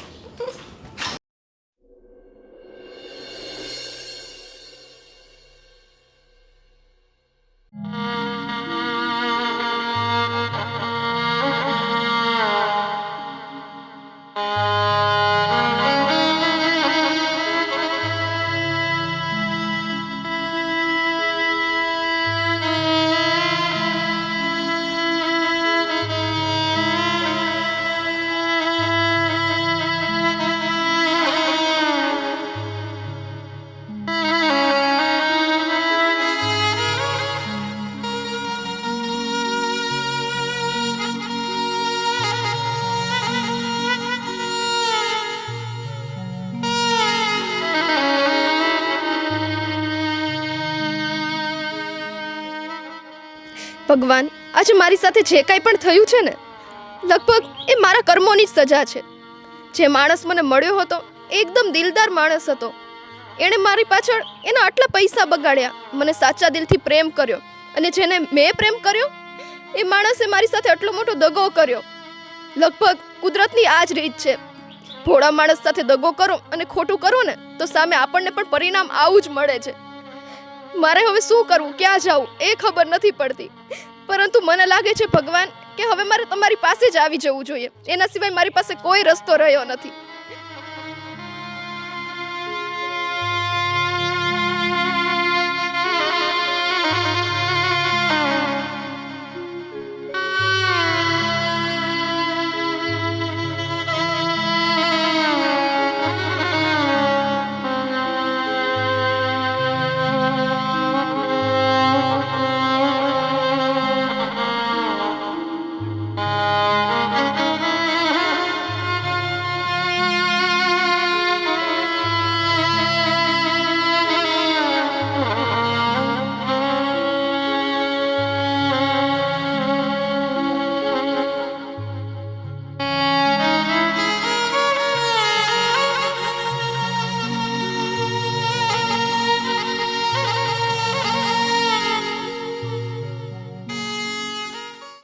ભગવાન, આજે મારી સાથે જે કાંઈ પણ થયું છે ને લગભગ એ મારા કર્મોની જ સજા છે. જે માણસ મને મળ્યો હતો એ એકદમ દિલદાર માણસ હતો. એણે મારી પાછળ એના આટલા પૈસા બગાડ્યા, મને સાચા દિલથી પ્રેમ કર્યો અને જેને મેં પ્રેમ કર્યો એ માણસે મારી સાથે આટલો મોટો દગો કર્યો. લગભગ કુદરતની આ જ રીત છે. ભોળા માણસ સાથે દગો કરો અને ખોટું કરો ને તો સામે આપણને પણ પરિણામ આવું જ મળે છે. મારે હવે શું કરવું, ક્યાં જાવું એ ખબર નથી પડતી. પરંતુ મને લાગે છે ભગવાન કે હવે મારે તમારી પાસે જ આવી જવું જોઈએ. એના સિવાય મારી પાસે કોઈ રસ્તો રહ્યો નથી.